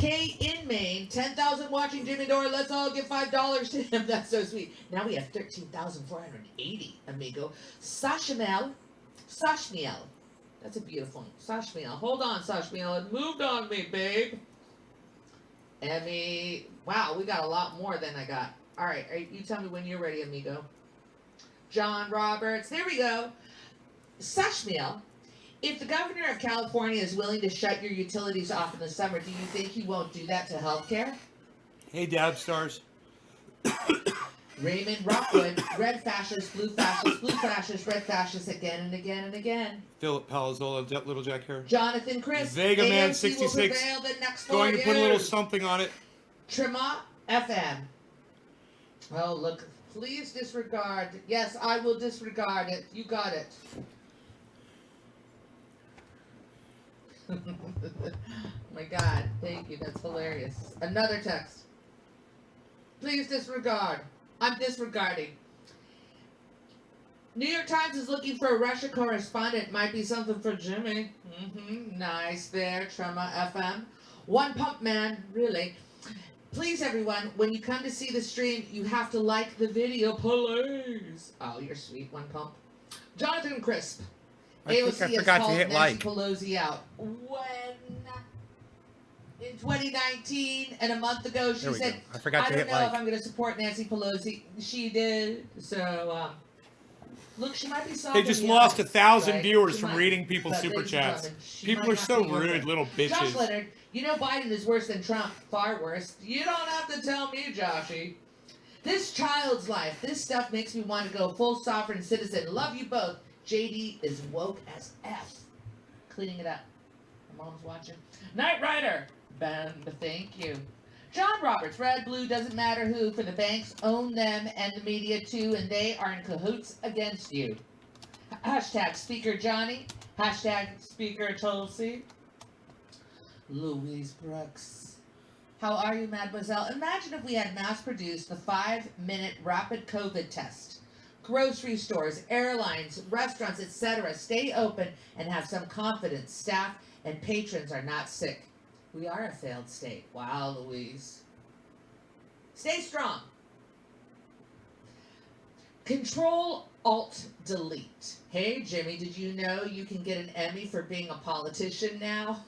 Kay in Maine, 10,000 watching Jimmy Dore. Let's all give $5 to him. That's so sweet. Now we have 13,480, amigo. Sashmiel. That's a beautiful one. Sashmiel. Hold on, Sashmiel. It moved on me, babe. Emmy. Wow, we got a lot more than I got. All right, you tell me when you're ready, amigo. John Roberts. There we go. Sashmiel. If the governor of California is willing to shut your utilities off in the summer, do you think he won't do that to healthcare? Hey, Dab Stars. Raymond Rockwood, red fascist, blue fascist, red fascist, again and again and again. Philip Palazzolo, Little Jack here. Jonathan Chris, Vega Man AOC 66, will prevail the next 4 Going to put a little years. something on it. Tremont FM. Oh, look, please disregard. Yes, I will disregard it. You got it. My God, thank you. That's hilarious. Another text. Please disregard. I'm disregarding. New York Times is looking for a Russia correspondent. Might be something for Jimmy. Nice there, Trema FM. One Pump Man, really. Please, everyone, when you come to see the stream, you have to like the video, please. Oh, you're sweet, One Pump. Jonathan Crisp. I think I AOC has forgot to called hit Nancy like. Pelosi out. When in 2019 and a month ago, she There we said, go. I forgot to don't hit know like. if I'm going to support Nancy Pelosi. She did. So, look, she might be They solving just the lost odds, 1,000 right? viewers She from might. reading people's But super ladies and chats. gentlemen, she People might are not so be over rude, it. little Josh bitches. Leonard, you know Biden is worse than Trump. Far worse. You don't have to tell me, Joshy. This child's life, this stuff makes me want to go full sovereign citizen. Love you both. JD is woke as F. Cleaning it up. My mom's watching. Knight Rider. Ben, thank you. John Roberts, red, blue, doesn't matter who, for the banks own them and the media too, and they are in cahoots against you. Hashtag Speaker Johnny. Hashtag Speaker Tulsi. Louise Brooks. How are you, mademoiselle? Imagine if we had mass-produced the 5-minute rapid COVID test. Grocery stores, airlines, restaurants, etc. stay open and have some confidence. Staff and patrons are not sick. We are a failed state. Wow, Louise. Stay strong. Control Alt Delete. Hey, Jimmy, did you know you can get an Emmy for being a politician now?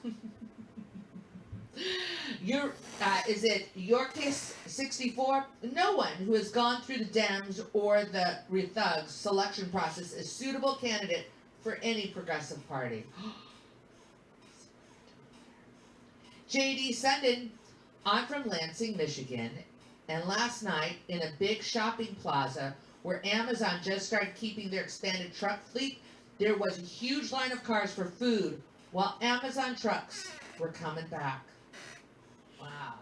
Is it Yorkis 64? No one who has gone through the Dems or the Thugs selection process is suitable candidate for any progressive party. JD Sundin, I'm from Lansing, Michigan, and last night in a big shopping plaza where Amazon just started keeping their expanded truck fleet, there was a huge line of cars for food while Amazon trucks were coming back. Wow.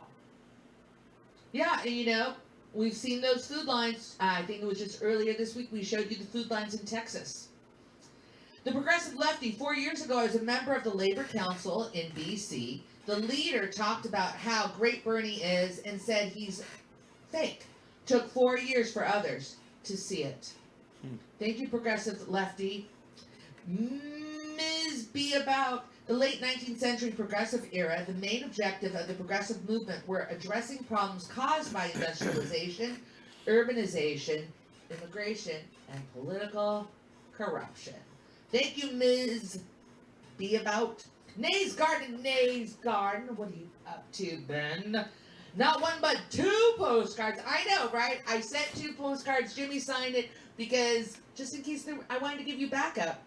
Yeah, and you know, we've seen those food lines. I think it was just earlier this week we showed you the food lines in Texas. The Progressive Lefty, 4 years ago, as a member of the Labor Council in BC, the leader talked about how great Bernie is and said he's fake. Took 4 years for others to see it. Thank you, Progressive Lefty. Ms. B. About the late 19th century progressive era, the main objective of the progressive movement were addressing problems caused by industrialization, urbanization, immigration, and political corruption. Thank you, Ms. B. About. Nays Garden, what are you up to, Ben? Not one, but 2 postcards. I know, right? I sent 2 postcards. Jimmy signed it because, just in case I wanted to give you backup.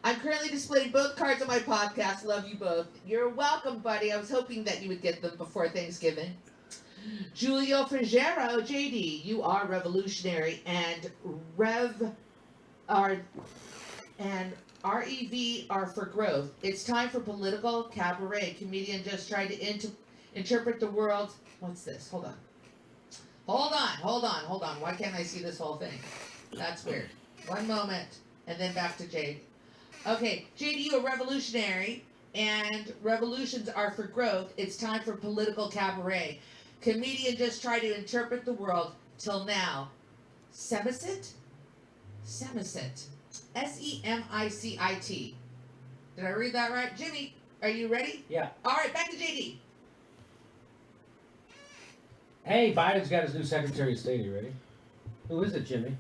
I'm currently displaying both cards on my podcast. Love you both. You're welcome, buddy. I was hoping that you would get them before Thanksgiving. Julio Frigero, JD, you are revolutionary, and REV are for growth. It's time for political cabaret. Comedian just tried to interpret the world. What's this? Hold on. Why can't I see this whole thing? That's weird. One moment, and then back to Jade. Okay, JD, you are revolutionary, and revolutions are for growth. It's time for political cabaret. Comedian just tried to interpret the world till now. Semicit? Semicit. S-E-M-I-C-I-T. Did I read that right? Jimmy, are you ready? Yeah. All right, back to JD. Hey, Biden's got his new Secretary of State. Are you ready? Who is it, Jimmy?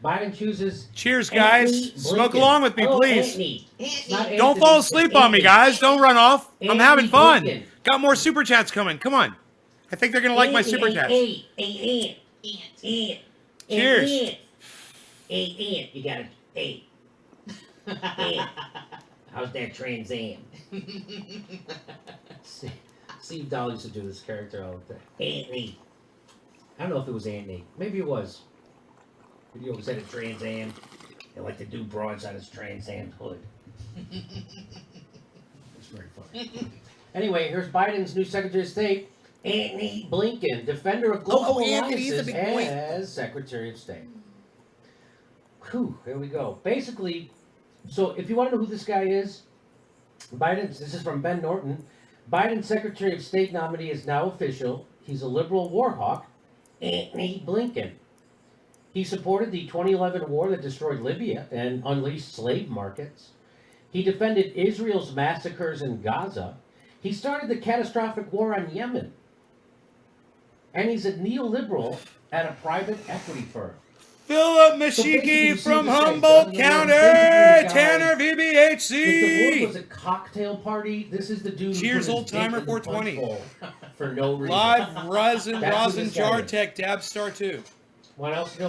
Biden chooses. Cheers, guys. Anthony Smoke Blinken. along with me, Oh, please. Anthony. It's not Anthony. Don't Anthony, fall it's asleep on me, Anthony. guys. Don't run off. I'm Anthony having fun. Blinken. Got more super chats coming. Come on. I think they're gonna like my super chats. Ant. Cheers. Ant. You got it. Ant. How's that Trans Am? Steve Dahl used to do this character all the time. Anthony. I don't know if it was Anthony. Maybe it was. He always had a Trans Am. They like to do broads on his Trans Am hood. It's very funny. Anyway, here's Biden's new Secretary of State, Anthony Blinken, defender of global Anthony, he's a alliances big boy. as Secretary of State. Whew, here we go. Basically, so if you want to know who this guy is, this is from Ben Norton. Biden's Secretary of State nominee is now official. He's a liberal war hawk, Anthony Blinken. He supported the 2011 war that destroyed Libya and unleashed slave markets. He defended Israel's massacres in Gaza. He started the catastrophic war on Yemen. And he's a neoliberal at a private equity firm. Philip basically, Mashiki you see from this guy, Humboldt basically, County. the guy- Tanner If the VBHC. war was a cocktail party, this is the dude Cheers, who put old his dick timer in the punch 420. bowl for no reason. Live Rosin That's who this guy is. Jartek Dab Star 2. Want else to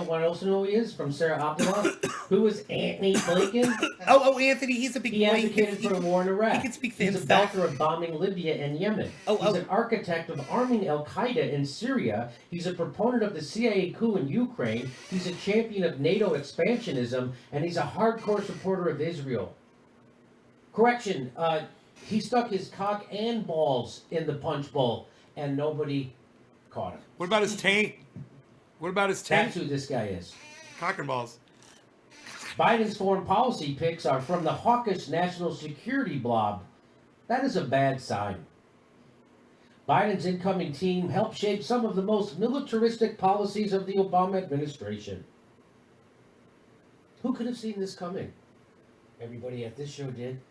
know who he is? From Sarah Optima. Who is Anthony Blinken? Oh, Anthony, he's a big He boy. advocated for the war in Iraq. he can speak for He's a himself. backer of bombing Libya and Yemen. He's an architect of arming Al Qaeda in Syria. He's a proponent of the CIA coup in Ukraine. He's a champion of NATO expansionism, and he's a hardcore supporter of Israel. Correction, he stuck his cock and balls in the punch bowl, and nobody caught him. What about his taint? What about his That's taint? who this guy is. Cock and balls. Biden's foreign policy picks are from the hawkish national security blob. That is a bad sign. Biden's incoming team helped shape some of the most militaristic policies of the Obama administration. Who could have seen this coming? Everybody at this show did.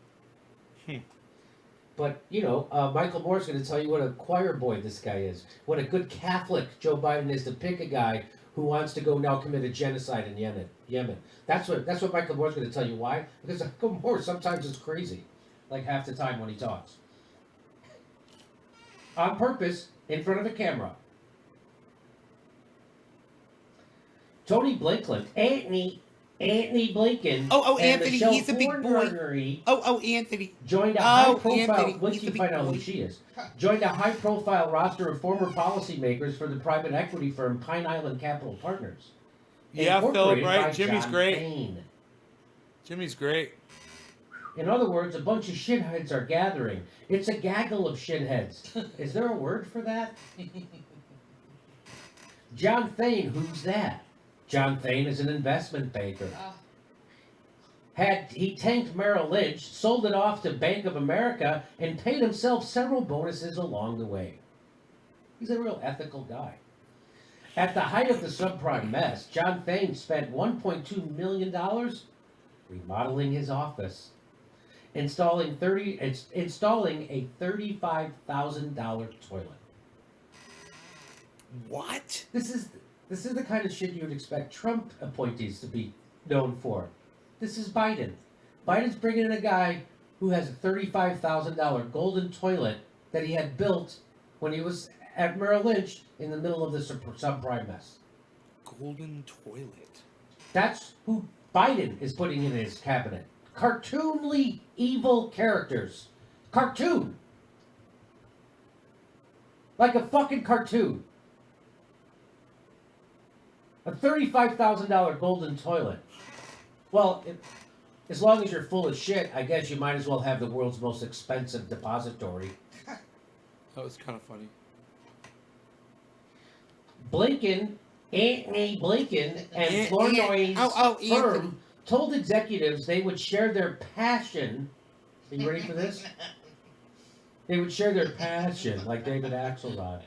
But, Michael Moore's going to tell you what a choir boy this guy is. What a good Catholic Joe Biden is to pick a guy who wants to go now commit a genocide in Yemen. That's what Michael Moore's going to tell you. Why? Because Michael Moore sometimes is crazy. Like half the time when he talks. On purpose, in front of a camera. Tony Blakeland, Anthony Blinken. Oh, and Anthony, Michelle he's a big boy. Thornberry Oh, Anthony. joined a Oh, high-profile. Anthony, Once he's you a big find out boy. who she is, joined a high-profile roster of former policymakers for the private equity firm Pine Island Capital Partners. Yeah, Philip, incorporated right? by Jimmy's John great. Fain. Jimmy's great. In other words, a bunch of shitheads are gathering. It's a gaggle of shitheads. Is there a word for that? John Fain, who's that? John Fain is an investment banker. He tanked Merrill Lynch, sold it off to Bank of America, and paid himself several bonuses along the way. He's a real ethical guy. At the height of the subprime mess, John Fain spent $1.2 million remodeling his office, installing a $35,000 toilet. What? This is the kind of shit you would expect Trump appointees to be known for. This is Biden. Biden's bringing in a guy who has a $35,000 golden toilet that he had built when he was at Merrill Lynch in the middle of the subprime mess. Golden toilet. That's who Biden is putting in his cabinet. Cartoonly evil characters. Cartoon. Like a fucking cartoon. A $35,000 golden toilet. Well, as long as you're full of shit, I guess you might as well have the world's most expensive depository. That was kind of funny. Anthony Blinken, and Flournoy's firm told executives they would share their passion. Are you ready for this? They would share their passion, like David Axelrod.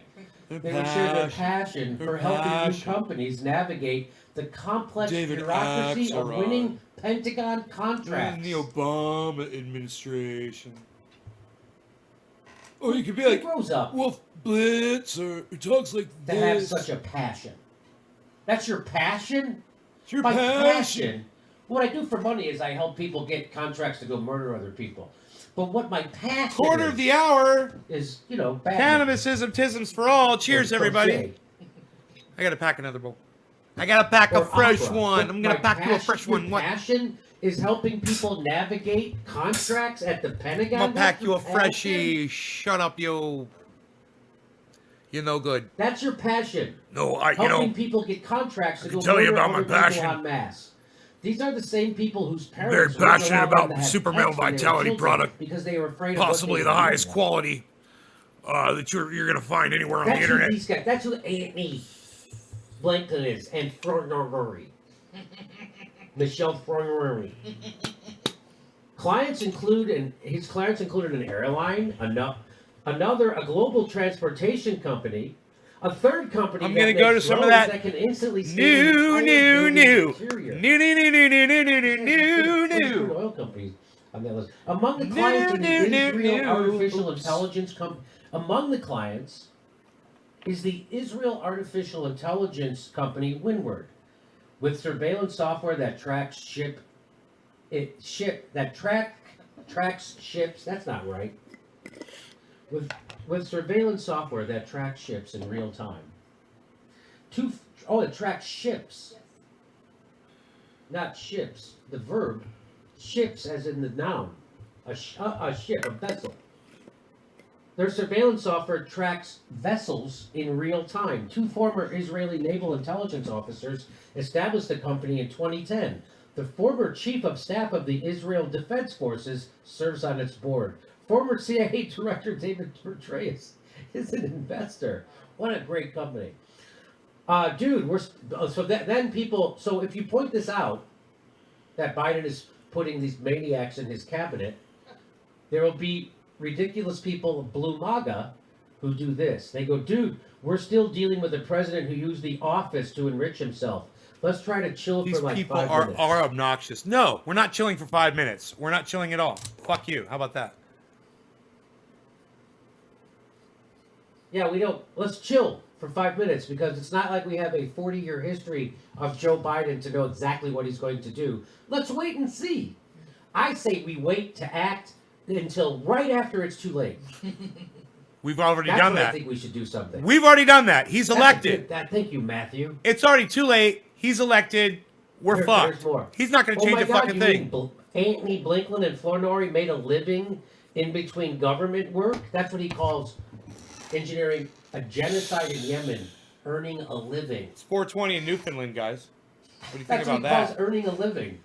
They would share their passion for helping new companies navigate the complex David bureaucracy of Axelrod. winning Pentagon contracts. The Obama administration. Or you could be He like, grows up Wolf Blitzer, who talks like to have this. such a passion. That's your passion? It's your My passion. What I do for money is I help people get contracts to go murder other people. But what my passion Quarter of the hour. is, you know, bad. Cannabisism, tisms for all. Cheers, everybody. I gotta pack another bowl. I gotta pack a fresh one. I'm gonna pack you a fresh one. What passion is helping people navigate contracts at the Pentagon. I'm gonna pack you a That's your freshie. Shut up, you. You're no good. That's your passion. No, Helping people get contracts to go tell you murder about my other people passion. en masse. These are the same people whose very parents wouldn't passionate allow them about to have Super pets Male when they were Vitality children product. because they were afraid possibly of the what they would highest do. quality that you're gonna find anywhere on That's the internet. who these guys. That's who Anthony Blinken is, and Ferrari. Michelle Ferrari. Clients include, and his clients included an airline, a global transportation company, a third company. I'm that gonna go makes to some of drones that can instantly scan New. interior. Oil companies on that list. Among the clients in the Israel Artificial Intelligence among the clients is the Israel Artificial Intelligence company Windward, with surveillance software that tracks tracks ships. That's not right. With surveillance software that tracks ships in real time. It tracks ships. Not ships. The verb, ships as in the noun. A ship, a vessel. Their surveillance software tracks vessels in real time. 2 former Israeli naval intelligence officers established the company in 2010. The former chief of staff of the Israel Defense Forces serves on its board. Former CIA Director David Petraeus is an investor. What a great company. Dude, so if you point this out, that Biden is putting these maniacs in his cabinet, there will be ridiculous people of blue MAGA who do this. They go, dude, we're still dealing with a president who used the office to enrich himself. Let's try to chill These for like people 5 minutes. are obnoxious. No, we're not chilling for 5 minutes. We're not chilling at all. Fuck you. How about that? Yeah, we don't. Let's chill for 5 minutes because it's not like we have a 40-year history of Joe Biden to know exactly what he's going to do. Let's wait and see. I say we wait to act until right after it's too late. We've already That's done when that. I think we should do something. We've already done that. He's That's elected. Thank you, Matthew. It's already too late. He's elected. We're fucked. There's more. He's not going to change a fucking thing. Anthony Blinken and Flournoy made a living in between government work. That's what he calls engineering a genocide in Yemen, earning a living. It's 420 in Newfoundland, guys. What do you think That's what about he that? calls earning a living.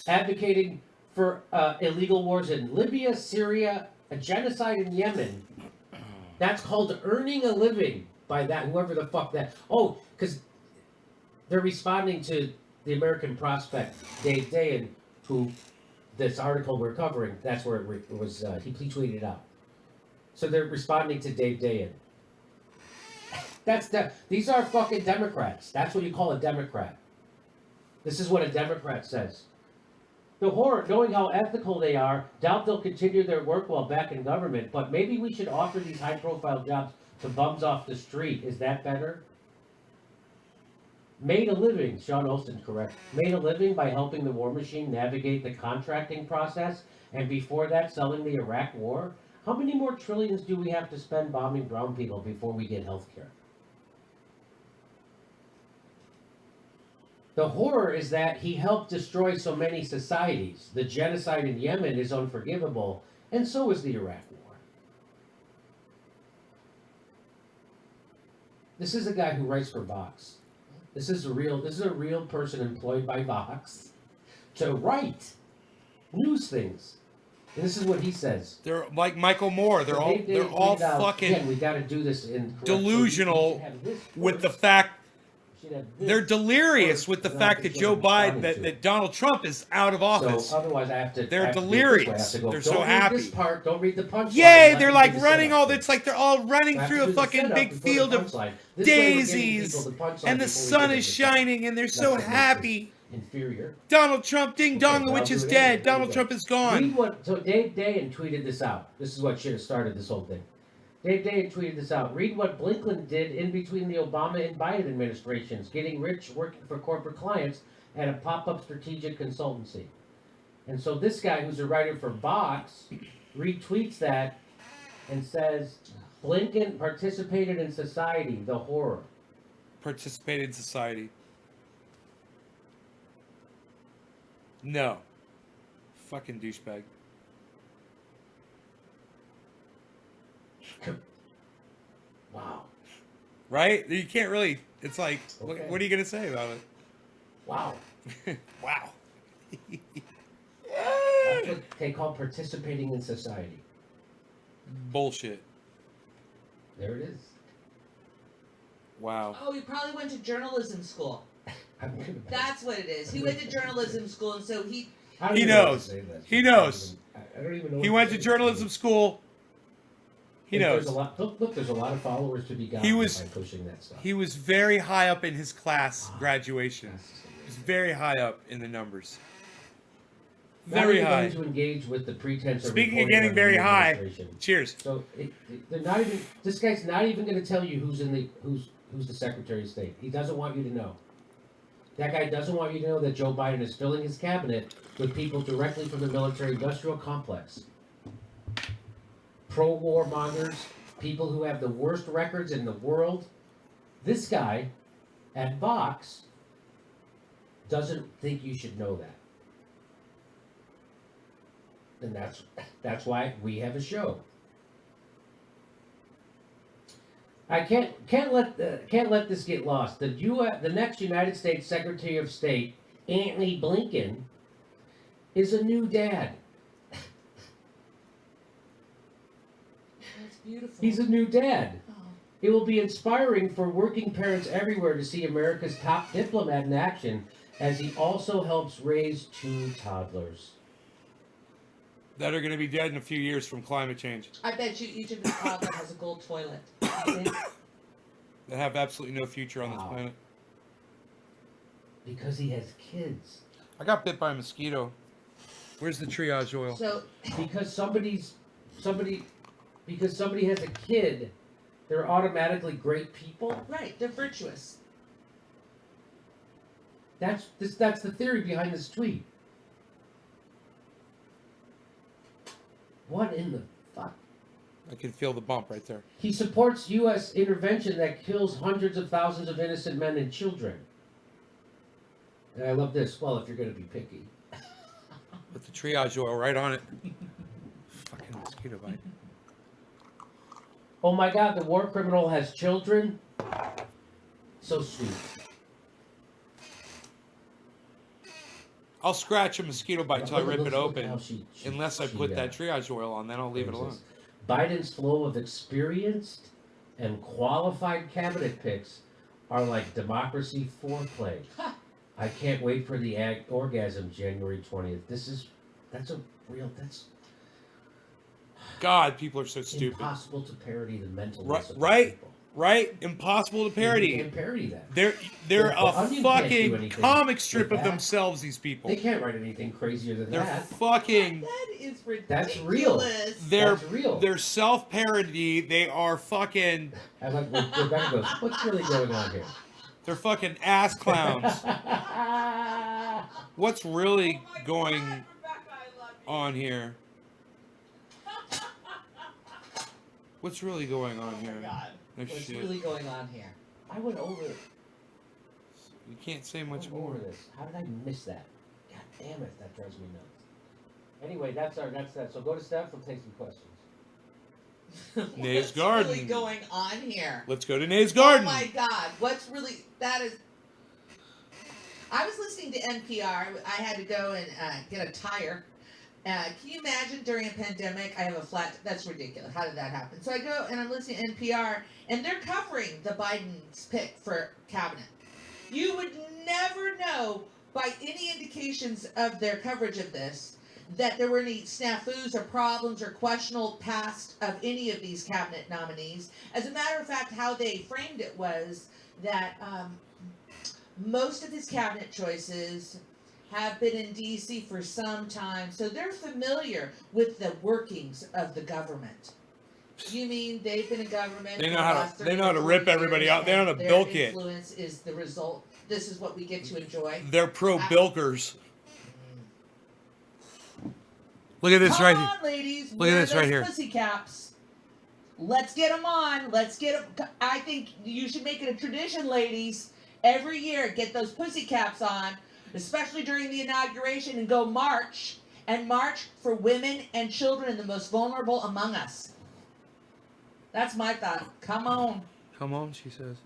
Advocating for illegal wars in Libya, Syria, a genocide in Yemen. That's called earning a living by that, whoever the fuck that. Oh, because they're responding to the American prospect, Dave Dayen, who this article we're covering, that's where it was, he tweeted out. So they're responding to Dave Dayen. These are fucking Democrats. That's what you call a Democrat. This is what a Democrat says. The horror, knowing how ethical they are, doubt they'll continue their work while back in government, but maybe we should offer these high-profile jobs to bums off the street. Is that better? Made a living, Sean Olston, correct. Made a living by helping the war machine navigate the contracting process, and before that, selling the Iraq war. How many more trillions do we have to spend bombing brown people before we get health care? The horror is that he helped destroy so many societies. The genocide in Yemen is unforgivable, and so is the Iraq war. This is a guy who writes for Vox. This is a real person employed by Vox to write news things. And this is what he says. They're like Michael Moore. They're all fucking again, we got to do this in delusional with the fact. They're delirious with the fact that Joe Biden, that Donald Trump is out of office. So otherwise, I have to. They're delirious. They're so happy. This part, don't read the punchline. Yay! They're like running all. It's like they're all running through a fucking big field of daisies, and the sun is shining, and they're so happy. inferior. Donald Trump, ding dong, Okay, the well, witch is do it dead. anyway. Here we Donald go. Trump is gone. Read what. So Dave Dayen tweeted this out. This is what should have started this whole thing. Dave Dayen tweeted this out. Read what Blinken did in between the Obama and Biden administrations, getting rich working for corporate clients at a pop-up strategic consultancy. And so this guy, who's a writer for Vox, retweets that and says, Blinken participated in society, the horror. Participated in society. No. Fucking douchebag. Wow. Right? You can't really. It's like, Okay. what are you going to say about Wow. it? Wow. That's what they call participating in society. Bullshit. There it is. Wow. Oh, he probably went to journalism school. I'm gonna- That's what it is. He went to journalism school, and so he. I don't He even know what to knows. say to that. He knows. I don't even know. He what went to say. journalism school. He There's knows. a lot, look, there's a lot of followers to be gotten He was- by pushing that stuff. He was very high up in his class graduation. He was very high up in the numbers. Not Very even high. going to engage with the pretense of Speaking of reporting getting on very the high, administration. cheers. So they're not even. This guy's not even going to tell you who's the Secretary of State. He doesn't want you to know. That guy doesn't want you to know that Joe Biden is filling his cabinet with people directly from the military-industrial complex. Pro-war mongers, people who have the worst records in the world. This guy at Vox doesn't think you should know that. And that's why we have a show. I can't let this get lost. The next United States Secretary of State, Antony Blinken, is a new dad. That's beautiful. He's a new dad. Oh. It will be inspiring for working parents everywhere to see America's top diplomat in action, as he also helps raise 2 toddlers. That are going to be dead in a few years from climate change. I bet you each of his toddler has a gold toilet. You think? That have absolutely no future on this Wow. planet. Because he has kids. I got bit by a mosquito. Where's the triage oil? So Because somebody has a kid, they're automatically great people. right, they're virtuous. That's the theory behind this tweet. What in the fuck? I can feel the bump right there. He supports U.S. intervention that kills hundreds of thousands of innocent men and children. And I love this. Well, if you're going to be picky. With the triage oil right on it. Fucking mosquito bite. Oh my God, the war criminal has children. So sweet. I'll scratch a mosquito bite until I rip it Look open. how she Unless I put that triage oil on, then I'll leave it alone. Biden's flow of experienced and qualified cabinet picks are like democracy foreplay. I can't wait for the orgasm January 20th. That's God, people are so stupid. impossible to parody the mental Right? people. Right? Impossible to You parody. can't parody that. They're The a Onion can't do fucking anything comic strip with of that. themselves, these people. They can't write anything crazier than They're that. fucking That is ridiculous. That's real. they're That's real. they're self-parody. They are fucking I like when Rebecca goes, what's really going on here? they're fucking ass clowns. What's really going on here? What's really going on here? God. No What's shit. really going on here? I went over You can't say much over more. this. How did I miss that? God damn it, that drives me nuts. Anyway, that's that. So go to Stef, we'll take some questions. Nays What's Garden. really going on here? Let's go to Nays Garden. Oh my God! What's really that is? I was listening to NPR. I had to go and get a tire. Can you imagine during a pandemic? I have a flat. That's ridiculous. How did that happen? So I go and I'm listening to NPR, and they're covering the Biden's pick for cabinet. You would never know by any indications of their coverage of this that there were any snafus or problems or questionable past of any of these cabinet nominees. As a matter of fact, how they framed it was that most of his cabinet choices have been in D.C. for some time, so they're familiar with the workings of the government. You mean they've been in government? They know for the how to- last they 30 know how to or rip 40 everybody years, out. They know how and to bilk it. Their influence is the result. This is what we get to enjoy. They're pro-bilkers. Look at this Come right on, here. ladies. Look at wear this those right here. Pussy caps. Let's get them on. Let's get them. I think you should make it a tradition, ladies. Every year, get those pussy caps on, especially during the inauguration, and go march for women and children and the most vulnerable among us. That's my thought. Come on. Come on, she says.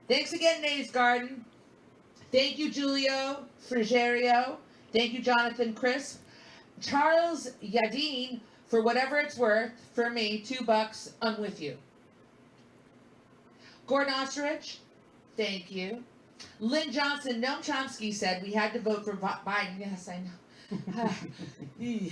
Thanks again, Nays Garden. Thank you, Julio Frigerio. Thank you, Jonathan Crisp. Charles Yadin, for whatever it's worth, for me, $2, I'm with you. Gordon Ostrich, thank you. Lynn Johnson, Noam Chomsky said we had to vote for Biden. Yes, I know.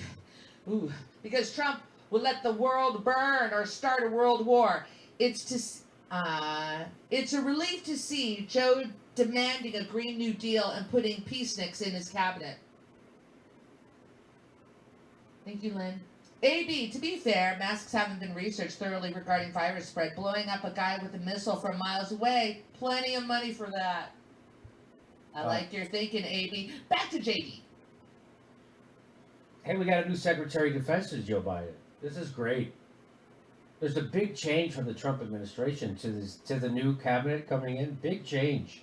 Ooh, because Trump would let the world burn or start a world war. It's a relief to see Joe demanding a Green New Deal and putting peaceniks in his cabinet. Thank you, Lynn. AB, to be fair, masks haven't been researched thoroughly regarding virus spread. Blowing up a guy with a missile from miles away, plenty of money for that. I like your thinking, AB. Back to JD. Hey, we got a new Secretary of Defense to Joe Biden. This is great. There's a big change from the Trump administration to the new cabinet coming in. Big change.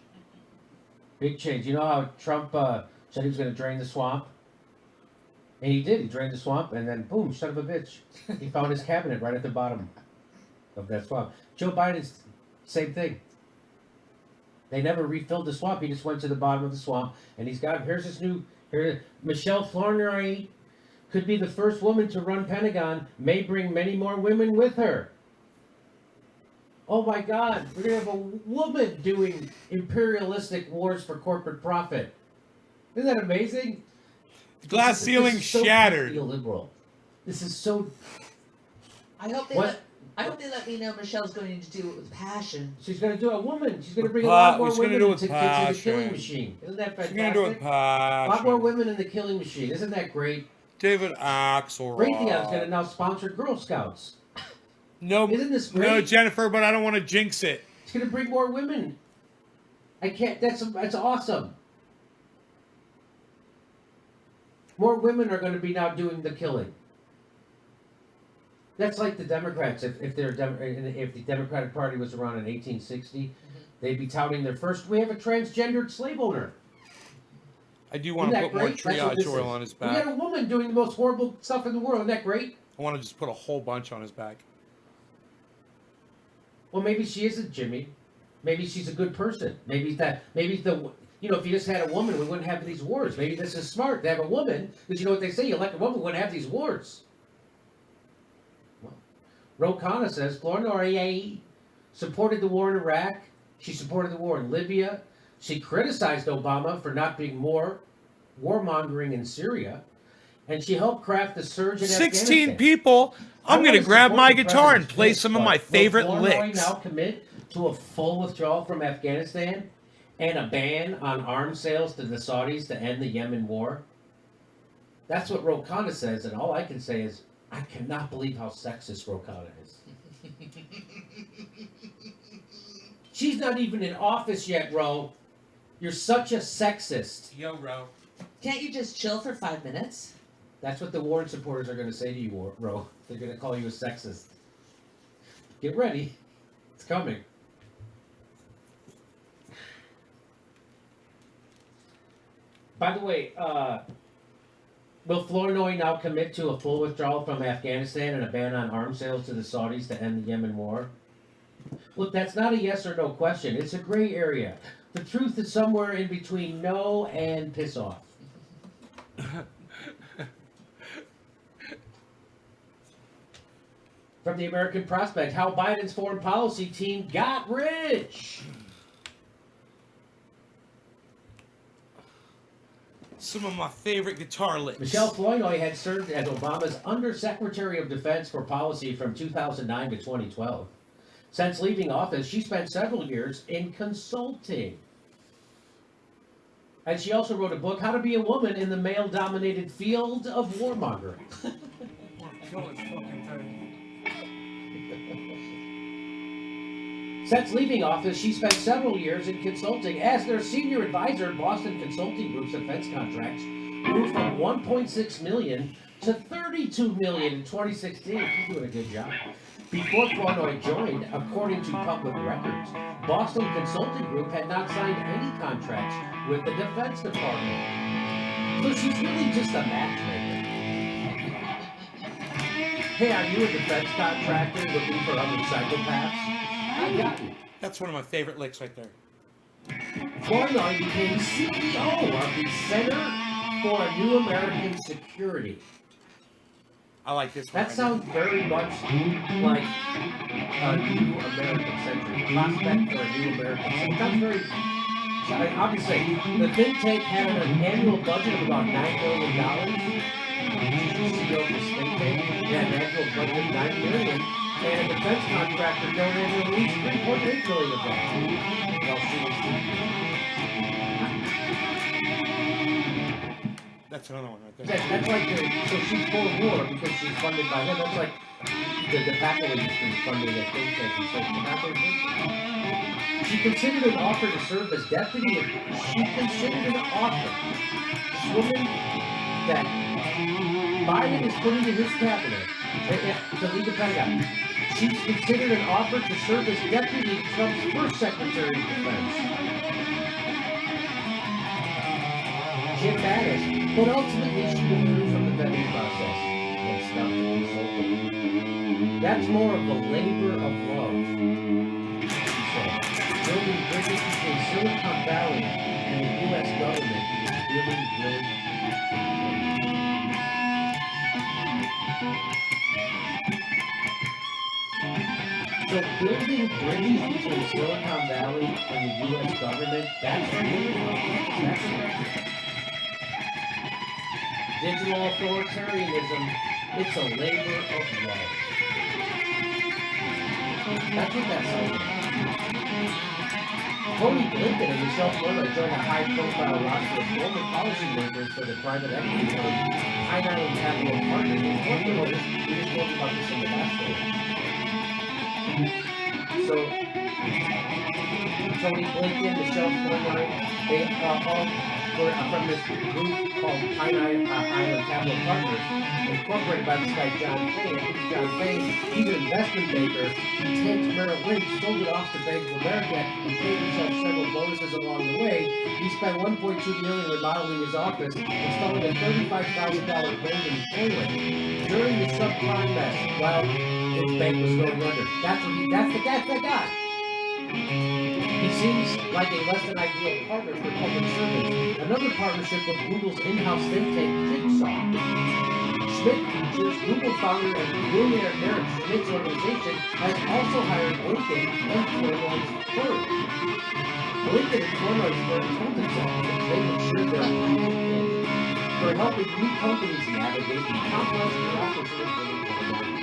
Big change. You know how Trump said he was going to drain the swamp? And he did. He drained the swamp, and then boom, son of a bitch. He found his cabinet right at the bottom of that swamp. Joe Biden's same thing. They never refilled the swamp. He just went to the bottom of the swamp, and he's got, here's this new, Michelle Flournoy could be the first woman to run Pentagon, may bring many more women with her. Oh my God, we're going to have a woman doing imperialistic wars for corporate profit. Isn't that amazing? Glass ceiling shattered. Liberal. This is so. I hope they let me know Michelle's going to do it with passion. She's going to do a woman. She's going to bring a lot more women do it to the killing machine. Isn't that fantastic? She's gonna do it with passion. A lot more women in the killing machine. Isn't that great? David Axelrod. Raytheon's going to now sponsor Girl Scouts. No, Isn't this great? No, Jennifer, but I don't want to jinx it. It's going to bring more women. I can't. That's awesome. More women are going to be now doing the killing. That's like the Democrats. If the Democratic Party was around in 1860, they'd be touting their first. We have a transgendered slave owner. I do want to put more That's what triage this oil is. on his We back. got a woman doing the most horrible stuff in the world. Isn't that great? I want to just put a whole bunch on his back. Well, maybe she isn't, Jimmy. Maybe she's a good person. Maybe if you just had a woman, we wouldn't have these wars. Maybe this is smart to have a woman, because you know what they say, you elect a woman, we wouldn't have these wars. Well, Ro Khanna says, Flournoy supported the war in Iraq. She supported the war in Libya. She criticized Obama for not being more warmongering in Syria. And she helped craft the surge in 16 Afghanistan. people. I'm going to grab my guitar and President's play pitch, some of but my favorite will Flournoy licks. now commit to a full withdrawal from Afghanistan and a ban on arms sales to the Saudis to end the Yemen war? That's what Ro Khanna says, and all I can say is, I cannot believe how sexist Ro Khanna is. She's not even in office yet, Ro. You're such a sexist. Yo, Ro. Can't you just chill for 5 minutes? That's what the Warren supporters are going to say to you, Ro. They're going to call you a sexist. Get ready. It's coming. By the way, will Flournoy now commit to a full withdrawal from Afghanistan and a ban on arms sales to the Saudis to end the Yemen war? Look, that's not a yes or no question. It's a gray area. The truth is somewhere in between no and piss off. From the American Prospect, how Biden's foreign policy team got rich. Some of my favorite guitar licks. Michelle Flournoy had served as Obama's Undersecretary of Defense for Policy from 2009 to 2012. Since leaving office, she spent several years in consulting. And she also wrote a book, How to Be a Woman in the Male-Dominated Field of Warmongering. Since leaving office, she spent several years in consulting. As their senior advisor, Boston Consulting Group's defense contracts grew from $1.6 million to $32 million in 2016. She's doing a good job. Before Flournoy joined, according to public records, Boston Consulting Group had not signed any contracts with the Defense Department. So she's really just a matchmaker. Hey, are you a defense contractor looking for other psychopaths? I got you. That's one of my favorite licks right there. Flournoy became CEO of the Center for a New American Security. I like this one. That right sounds very much like a new American century. Prospect for a new American century. Sounds very. Obviously, the think tank had an annual budget of about $9 million. CEO of this think tank had an annual budget of $9 million, and a defense contractor donated at least $3.8 million of that. Well, she was That's another one right there. That's like so she's for war because she's funded by him. That's like the tobacco industry funding a think tank. So tobacco industry. She considered an offer to serve as deputy. She considered an offer. This woman that Biden is putting in his cabinet to lead the Pentagon. She's considered an offer to serve as deputy Trump's first Secretary of Defense. Jim Mattis, but ultimately she withdrew from the vetting process and stopped consulting. That's more of a labor of love, she said. Building bridges between Silicon Valley and the U.S. government is really, really So building bridges between Silicon Valley and the U.S. government, that's really important. Digital authoritarianism, it's a labor of love. That's what that sounds like. Tony Blinken and Michelle Flournoy joined a high-profile roster of former policymakers for the private equity firm Pine Island Capital Partners. We just talked about this in the last one. So, Tony Blinken, Michelle Flournoy, they all were from this group called Pine Island Capital Partners, incorporated by this guy John Fay. And this John Fay, he's an investment banker. He tanked Merrill Lynch, sold it off to Bank of America, and paid himself several bonuses along the way. He spent $1.2 million remodeling his office, installing a $35,000 golden toilet during the subprime mess while his bank was going under. That's the guy. He seems like a less than ideal partner for public servants. Another partnership with Google's in-house think tank, Jigsaw. Schmidt features Google founder and billionaire Eric Schmidt's organization has also hired Blinken and Flournoy's firm. Blinken and Flournoy's firm told executives they ensured their for helping new companies navigate the complex bureaucracy of building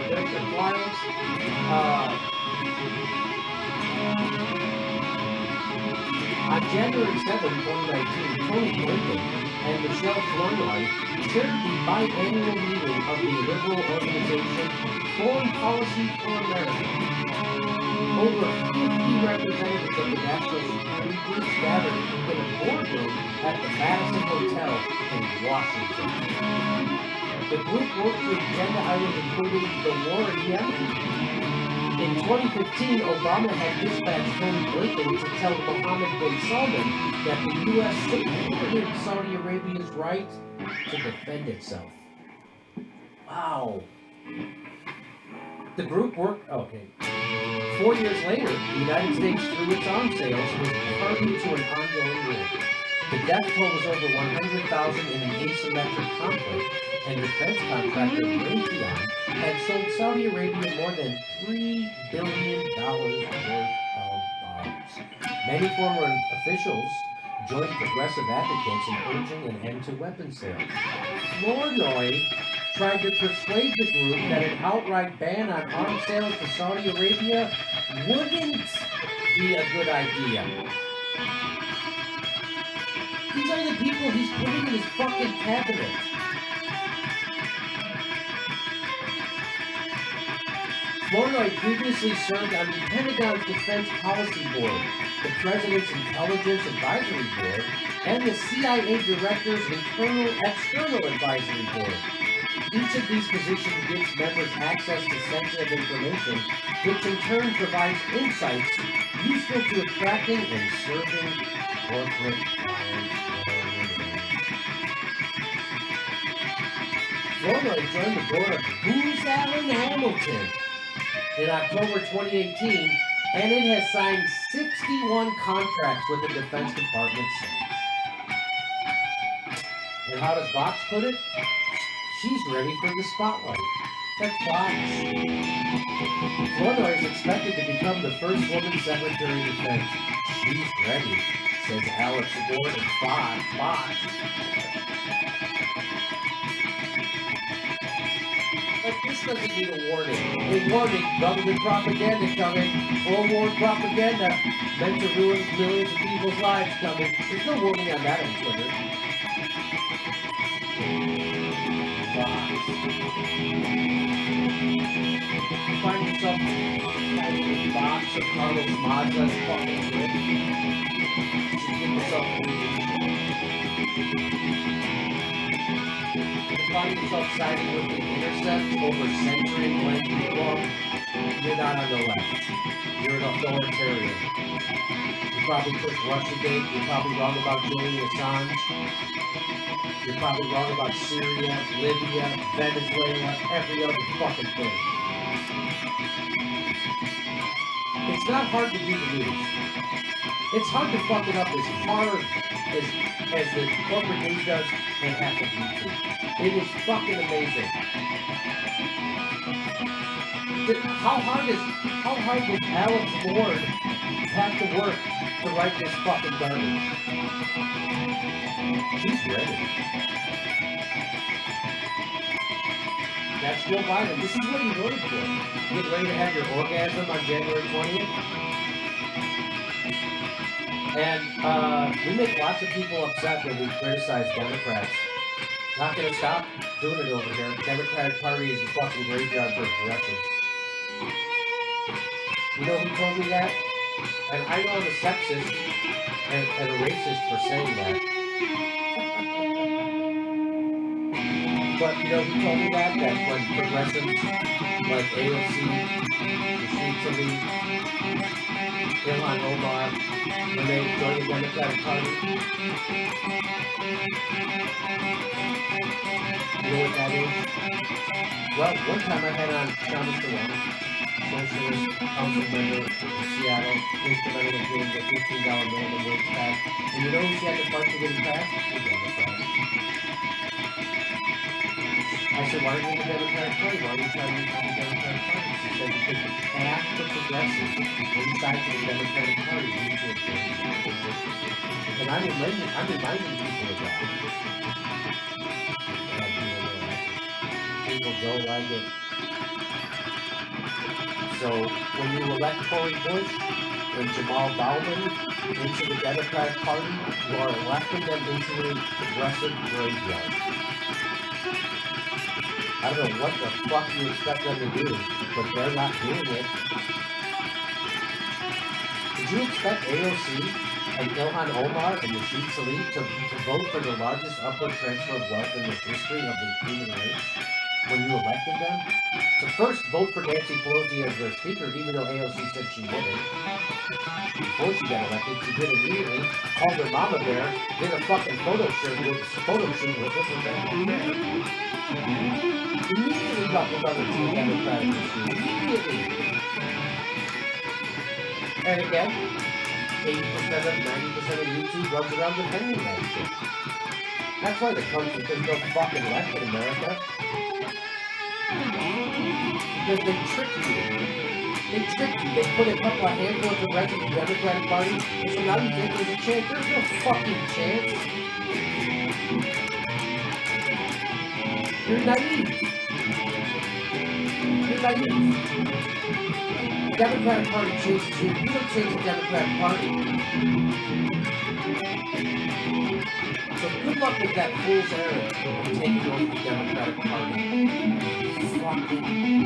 their clients. On January 7, 2019, Tony Blinken and Michelle Flournoy chaired the biannual meeting of the liberal organization Foreign Policy for America. Over 50 representatives of the national security groups gathered in a boardroom at the Madison Hotel in Washington. The group worked through agenda items including the war in Yemen. In 2015, Obama had dispatched Tony Blinken to tell Mohammed bin Salman that the U.S. supported Saudi Arabia's right to defend itself. Wow. The group worked, okay. 4 years later, the United States, through its arms sales, was party to an ongoing war. The death toll was over 100,000 in an asymmetric conflict, and defense contractor Raytheon had sold Saudi Arabia more than $3 billion worth of arms. Many former officials joined progressive advocates in urging an end to weapons sales. Flournoy tried to persuade the group that an outright ban on arms sales to Saudi Arabia wouldn't be a good idea. These are the people he's putting in his fucking cabinet. Flournoy previously served on the Pentagon's Defense Policy Board, the President's Intelligence Advisory Board, and the CIA Director's External Advisory Board. Each of these positions gives members access to sensitive information, which in turn provides insights useful to attracting and serving corporate clients. Flournoy joined the board of Booz Allen Hamilton in October 2018, and it has signed 61 contracts with the Defense Department since. And how does Box put it? She's ready for the spotlight. That's Box. Flournoy is expected to become the first woman Secretary of Defense. She's ready, says Alex Dore of Box. But this doesn't need a warning. A warning, government propaganda coming. War propaganda meant to ruin millions of people's lives coming. There's no warning on that on Twitter. Find yourself typing in box of Carlos Mazza's fucking shit. You give yourself find yourself siding with the Intercept over censoring blank people, you're not on the left. You're an authoritarian. You probably push Russiagate. You're probably wrong about Julian Assange. You're probably wrong about Syria, Libya, Venezuela, every other fucking thing. It's not hard to do the news. It's hard to fuck it up as hard as the corporate news does and half of YouTube. It is fucking amazing. How hard did Alex Ward have to work to write this fucking garbage? She's ready. That's Joe Biden. This is what you voted for. Get ready to have your orgasm on January 20th. And we make lots of people upset when we criticize Democrats. Not gonna stop doing it over here. Democratic Party is the fucking graveyard for progressives. You know who told me that? And I know I'm a sexist and a racist for saying that. But you know who told me that? That when progressives like AOC, Rashid Tlaib, Ilhan Omar, when they joined the Democratic Party, you know what that is? Well, one time I had on Thomas DeWong, socialist council member in Seattle, instrumental in getting the $15 minimum wage passed. And you know who she had to fight to get it passed? The Democrats. I said, why are you in the Democratic Party? Why are you trying to become the Democratic Party? She said, because half the progressives inside the Democratic Party need to obtain. And I'm reminding people of that. People don't like it. So when you elect Cory Bush and Jamal Bowman into the Democratic Party, you are electing them into a progressive graveyard. I don't know what the fuck you expect them to do, but they're not doing it. Did you expect AOC and Ilhan Omar and Rashid Tlaib to vote for the largest upward transfer of wealth in the history of the human race when you elected them? To first vote for Nancy Pelosi as their speaker, even though AOC said she wouldn't. Before she got elected, she did immediately, called her mama bear, did a fucking photo shoot with her for that. Immediately got the other two Democratic issues. Immediately. And again, 80% of 90% of YouTube runs around defending that shit. That's why there's no fucking left in America. Because they tricked you. They tricked you. They put a handful of the rest of the Democratic Party, and so now you think there's a chance. There's no fucking chance. You're naive. You're indictments. Democratic Party chases you. You don't chase the Democratic Party. So good luck with that fool's errand of taking over the Democratic Party. Fucking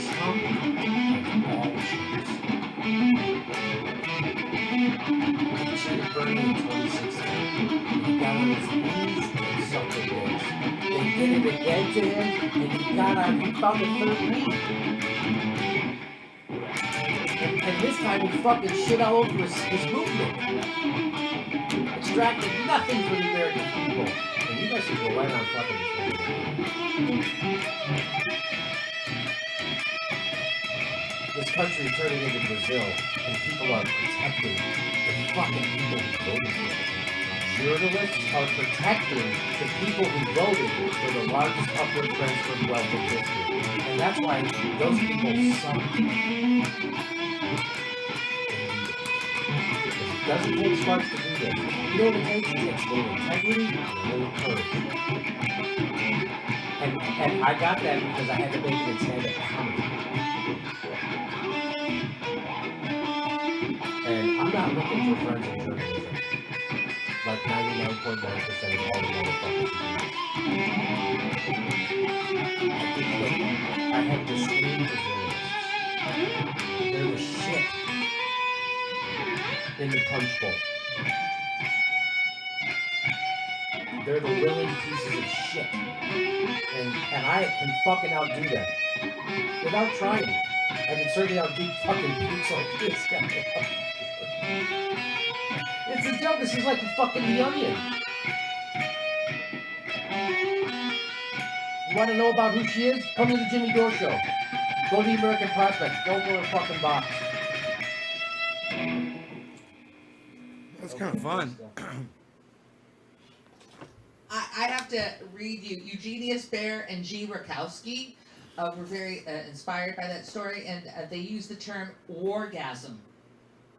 Trump of all chumps. He cheated Bernie in 2016. He got on his knees and sucked a bitch. They did it again to him, and he found the third week. And this time he fucking shit all over his movement. Extracted nothing from the American people. And you guys should go right on fucking this. This country is turning into Brazil, and people are protecting the fucking people who voted for it. Journalists are protecting the people who voted for the largest upward transfer of wealth in history. And that's why those people suck. It doesn't take smarts to do this. You know what it takes? It takes a little integrity and a little courage. And I got that because I had to make it stand at comedy. And I'm not looking for friends in journalism. Like 99.9% of all the motherfuckers I have disdain for journalists. They're the shit in the punch bowl. They're the willing pieces of shit. And I can fucking outdo them. Without trying. I can certainly outdo fucking pukes like this guy. It's a joke. This is like fucking The Onion. You want to know about who she is? Come to the Jimmy Dore show. Go to the American Prospect. Go for a fucking box. That's kind of fun. I have to read you. Eugenius Baer and G. Rakowski were very inspired by that story, and they use the term wargasm.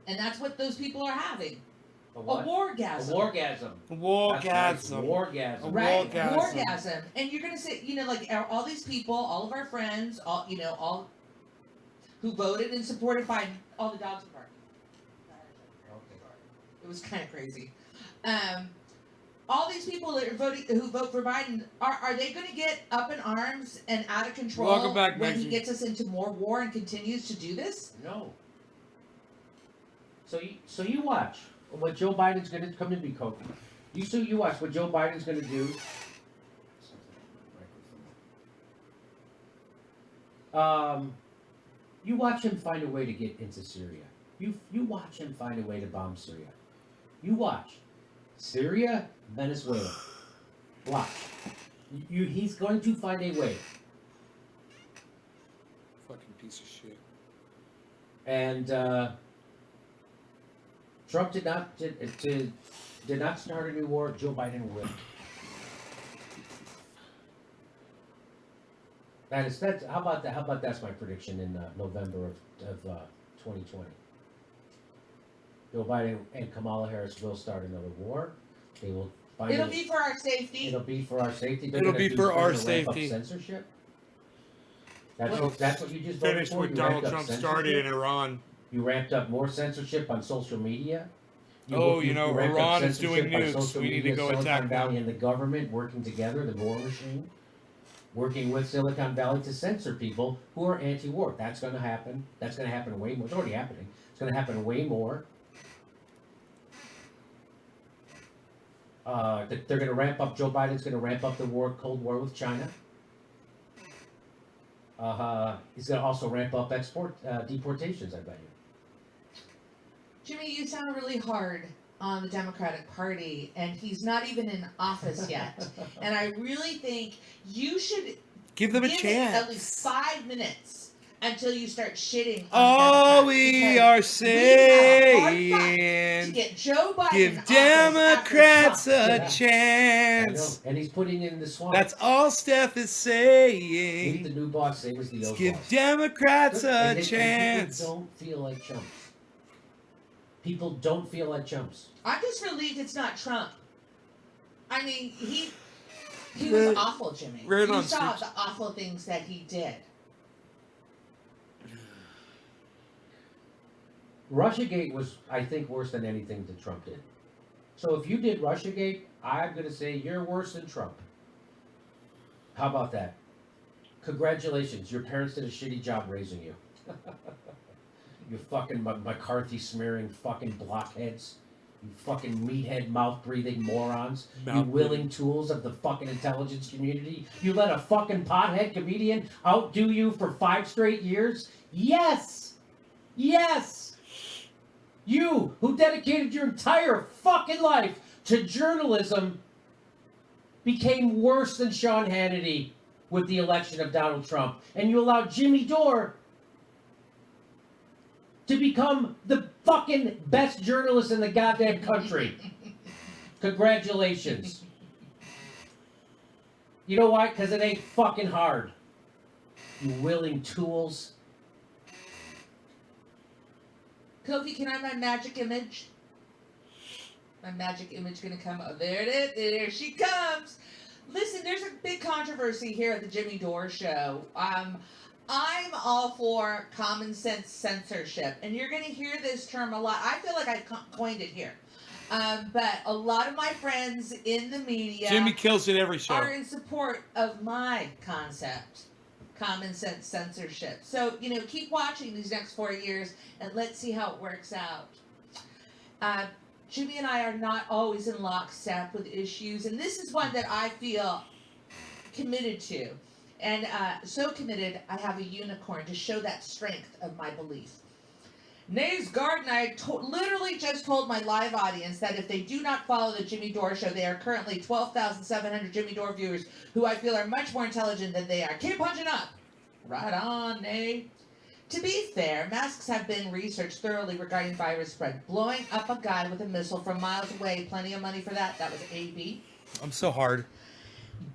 And that's what those people are having. A wargasm. A wargasm. Wargasm. Wargasm. Right? Wargasm. Wargasm. And you're going to say, like all these people, all of our friends, all who voted and supported Biden, all the dogs were barking. It was kind of crazy. All these people that are who vote for Biden, are they going to get up in arms and out of control Welcome back, when Maggie. he gets us into more war and continues to do this? No. So you watch what Joe Biden's going to come to be coach. You watch what Joe Biden's going to do. You watch him find a way to get into Syria. You watch him find a way to bomb Syria. You watch. Syria, Venezuela. Watch. He's going to find a way. Fucking piece of shit. And Trump did not start a new war. Joe Biden will. That's how about that? How about that's my prediction in November of 2020. Joe Biden and Kamala Harris will start another war. They will. It'll be for our safety. It'll be for our safety. It'll be for our safety. Censorship. That's what you just voted Finished for. what You Donald ramped up Trump censorship. started in Iran. You ramped up more censorship on social media. Iran ramped up is doing censorship on nukes. social We need to media, go Silicon attack Valley them. and the government working together, the war machine, working with Silicon Valley to censor people who are anti-war. That's going to happen. That's going to happen way more. It's already happening. It's going to happen way more. They're going to ramp up. Joe Biden's going to ramp up the Cold War with China. He's going to also ramp up deportations, I bet you. Jimmy, you sound really hard on the Democratic Party, and he's not even in office yet. And I really think you should Give them a give it chance. at least 5 minutes until you start shitting on All Democrats, we because are we have a hard fight to saying, get Joe Biden give off Democrats office after a Trump. I chance. know. And he's putting in the swamp. That's all Steph is Leave saying. the new boss, same as the old Give boss. Democrats And a chance. People don't feel like chumps. People don't feel like chumps. I'm just relieved it's not Trump. I mean, he was Right- awful, Jimmy. right You on, saw Steve. the awful things that he did. Russiagate was, I think, worse than anything that Trump did. So if you did Russiagate, I'm going to say you're worse than Trump. How about that? Congratulations, your parents did a shitty job raising you. You fucking McCarthy smearing fucking blockheads. You fucking meathead mouth breathing morons. You willing tools of the fucking intelligence community. You let a fucking pothead comedian outdo you for 5 straight years? Yes! Yes! You, who dedicated your entire fucking life to journalism, became worse than Sean Hannity with the election of Donald Trump. And you allowed Jimmy Dore to become the fucking best journalist in the goddamn country. Congratulations. You know why? Because it ain't fucking hard. You willing tools. Kofi, can I have my magic image? My magic image gonna come. Oh, there it is. There she comes. Listen, there's a big controversy here at the Jimmy Dore show. I'm all for common sense censorship, and you're gonna hear this term a lot. I feel like I coined it here. But a lot of my friends in the media Jimmy kills it every show. are in support of my concept, common sense censorship. So, keep watching these next 4 years, and let's see how it works out. Jimmy and I are not always in lockstep with issues, and this is one that I feel committed to. And so committed, I have a unicorn to show that strength of my belief. Nays Garden, I literally just told my live audience that if they do not follow the Jimmy Dore show, they are currently 12,700 Jimmy Dore viewers who I feel are much more intelligent than they are. Keep punching up. Right on, Nay. To be fair, masks have been researched thoroughly regarding virus spread. Blowing up a guy with a missile from miles away, plenty of money for that. That was AB. I'm so hard.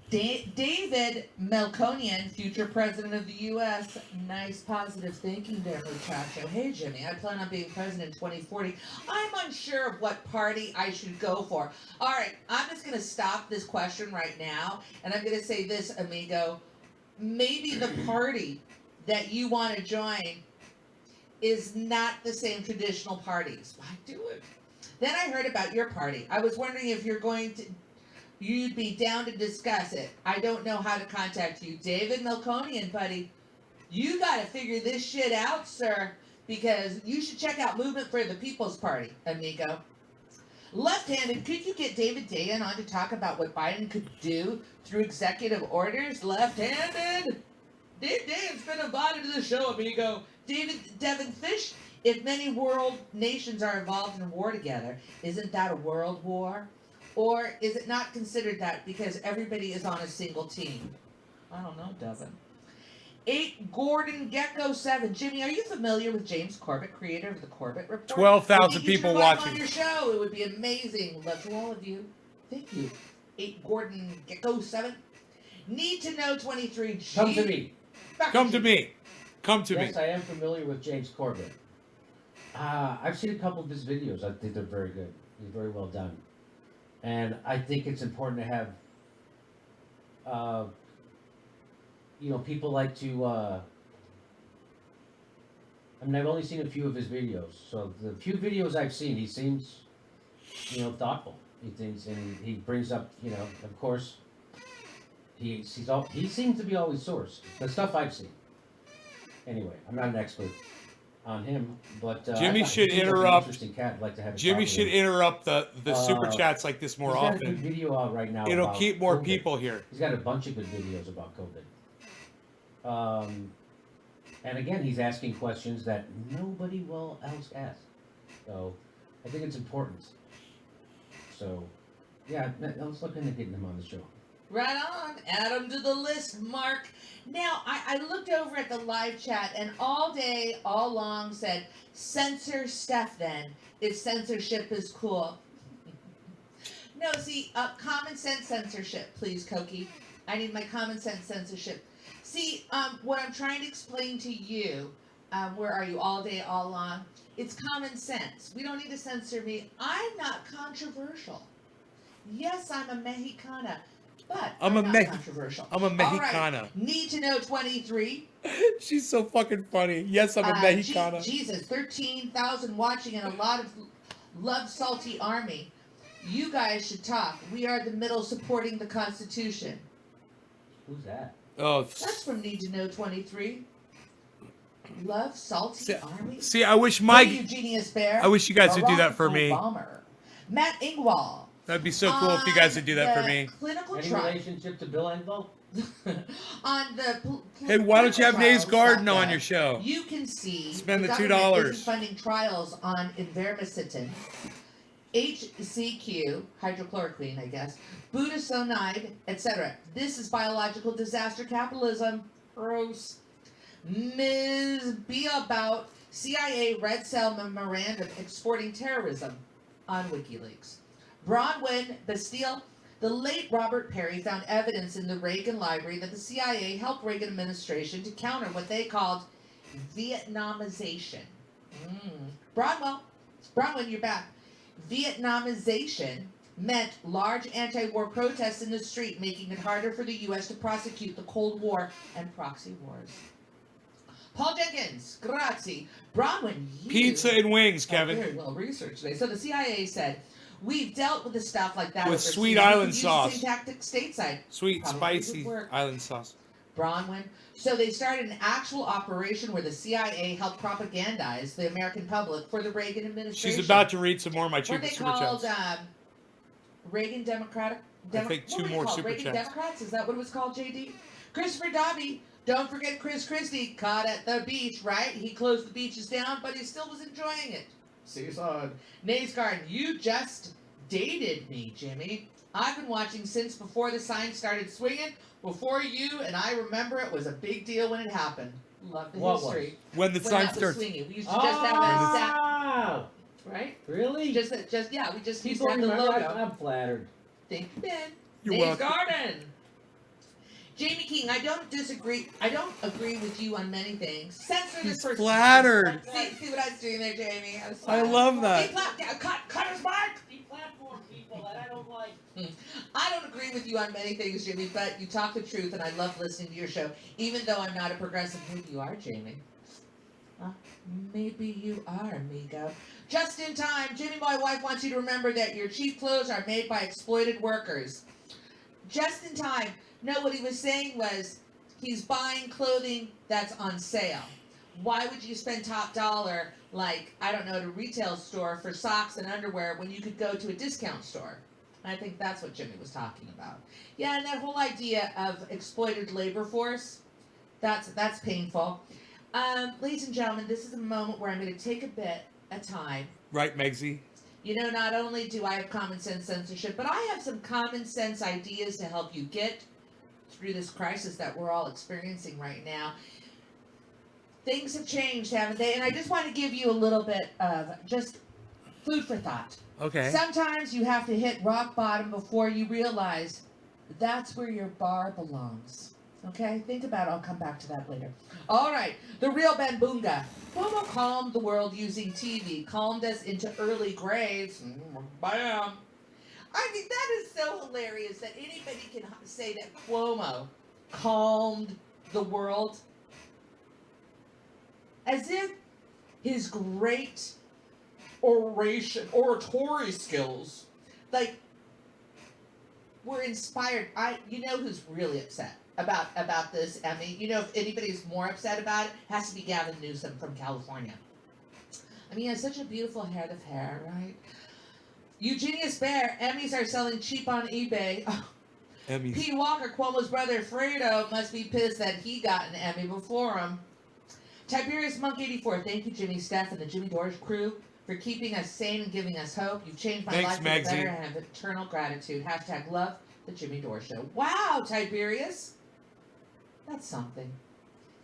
David Melkonian, future president of the U.S. Nice positive thinking there, muchacho. Hey, Jimmy, I plan on being president in 2040. I'm unsure of what party I should go for. All right, I'm just going to stop this question right now, and I'm going to say this, amigo. Maybe the party that you want to join is not the same traditional parties. Why do it? Then I heard about your party. I was wondering if you'd be down to discuss it. I don't know how to contact you. David Melkonian, buddy, you got to figure this shit out, sir, because you should check out Movement for the People's Party, amigo. Left-handed, could you get David Dayen on to talk about what Biden could do through executive orders? Left-handed? Dave Dayen's been invited to the show, amigo. Devin Fish, if many world nations are involved in war together, isn't that a world war? Or is it not considered that because everybody is on a single team? I don't know, Devin. 8 Gordon Gecko 7. Jimmy, are you familiar with James Corbett, creator of the Corbett Report? 12,000 people watching. On your show, it would be amazing. Love to all of you. Thank you. 8 Gordon Gecko 7. Need to know 23. Come to me. Come to me. Come to me. Yes, I am familiar with James Corbett. I've seen a couple of his videos. I think they're very good. They're very well done. And I think it's important to have, people like to, I've only seen a few of his videos. So the few videos I've seen, he seems, thoughtful. He thinks, and he brings up, of course, he seems to be always sourced. The stuff I've seen. Anyway, I'm not an expert on him, but Jimmy should interrupt. Jimmy should interrupt the super chats like this more often. He's got a good video out right now. It'll keep more COVID. people here. He's got a bunch of good videos about COVID. And again, he's asking questions that nobody else asks. So I think it's important. So yeah, let's look into getting him on the show. Right on. Add them to the list, Mark. Now, I looked over at the live chat and all day, all long said, censor Stef then, if censorship is cool. No, see, common sense censorship, please, Koki. I need my common sense censorship. See, what I'm trying to explain to you, where are you all day, all long? It's common sense. We don't need to censor me. I'm not controversial. Yes, I'm a Mexicana. But I'm not controversial. I'm a Mexicana. All right. Need to know 23. She's so fucking funny. Yes, I'm a Mexicana. Jesus, 13,000 watching and a lot of love salty army. You guys should talk. We are the middle supporting the Constitution. Who's that? Oh, That's from Need to Know 23. Love salty army. see, I wish Hey, Eugenius Bear. I wish you guys would do that Barack for me. Obama. Matt Ingwall. That'd be so cool if you guys would do that for me. Clinical Any trial. relationship to Bill Engvall? On the Hey, why don't you have Nays Garden clinicaltrials.gov, on your show? You can see Spend the government $2. is funding trials on invermectin, HCQ, hydrochloroquine, I guess, budesonide, etc. This is biological disaster capitalism. Gross. Ms. B about CIA Red Cell memorandum exporting terrorism on WikiLeaks. Bronwyn Bastille. The late Robert Perry found evidence in the Reagan library that the CIA helped Reagan administration to counter what they called Vietnamization. Bronwyn, you're back. Vietnamization meant large anti-war protests in the street, making it harder for the U.S. to prosecute the Cold War and proxy wars. Paul Jenkins, grazie. Bronwyn, you Pizza and wings, are Kevin. very well researched today. So the CIA said, we've dealt with the stuff like that With overseas. sweet We island could use sauce. the same tactic stateside. Sweet, Probably spicy would work. island sauce. Bronwyn. So they started an actual operation where the CIA helped propagandize the American public for the Reagan administration. She's about to read some more of my What super they super called chats. Reagan Democratic. I think what two were they more called? super Reagan chats. Democrats. Is that what it was called, JD? Christopher Dobby. Don't forget Chris Christie, caught at the beach, right? He closed the beaches down, but he still was enjoying it. Season. Nays Garden, you just dated me, Jimmy. I've been watching since before the sign started swinging, before you, and I remember it was a big deal when it happened. Love the What history. When the When sign that was starts. swinging. We used to just have that stat, Oh! right? Really? Just yeah, we just used People to have the remember. logo. I'm flattered. Thank you, Ben. You're Nays welcome. Garden. Jamie King, I don't agree with you on many things. Censor He's this person. flattered. See what I was doing there, Jamie? I was I love that. Cut his mic. Deplatform people that I don't like. I don't agree with you on many things, Jimmy, but you talk the truth, and I love listening to your show, even though I'm not a progressive. Maybe you are, Jamie. Maybe you are, amigo. Just in time, Jimmy, my wife wants you to remember that your cheap clothes are made by exploited workers. Just in time. No, what he was saying was he's buying clothing that's on sale. Why would you spend top dollar, like, I don't know, at a retail store for socks and underwear when you could go to a discount store? I think that's what Jimmy was talking about. Yeah, and that whole idea of exploited labor force, that's painful. Ladies and gentlemen, this is a moment where I'm going to take a bit of time. Right, Megsy? You know, not only do I have common sense censorship, but I have some common sense ideas to help you get through this crisis that we're all experiencing right now. Things have changed, haven't they? And I just want to give you a little bit of just food for thought. Okay. Sometimes you have to hit rock bottom before you realize that's where your bar belongs. Okay? Think about it. I'll come back to that later. All right. The real Ben Boonga. Cuomo calmed the world using TV. Calmed us into early graves. Bam. I mean, that is so hilarious that anybody can say that Cuomo calmed the world. As if his great oratory skills, like, were inspired. You know who's really upset about this, Emmy? You know, if anybody's more upset about it, has to be Gavin Newsom from California. I mean, he has such a beautiful head of hair, right? Eugenius Bear, Emmys are selling cheap on eBay. Emmys. Pete Walker, Cuomo's brother Fredo, must be pissed that he got an Emmy before him. Tiberius Monk 84, thank you, Jimmy, Stef, and the Jimmy Dore crew for keeping us sane and giving us hope. You've changed my Thanks, life for the Magsy. better and I have eternal gratitude. Hashtag love the Jimmy Dore Show. Wow, Tiberius. That's something.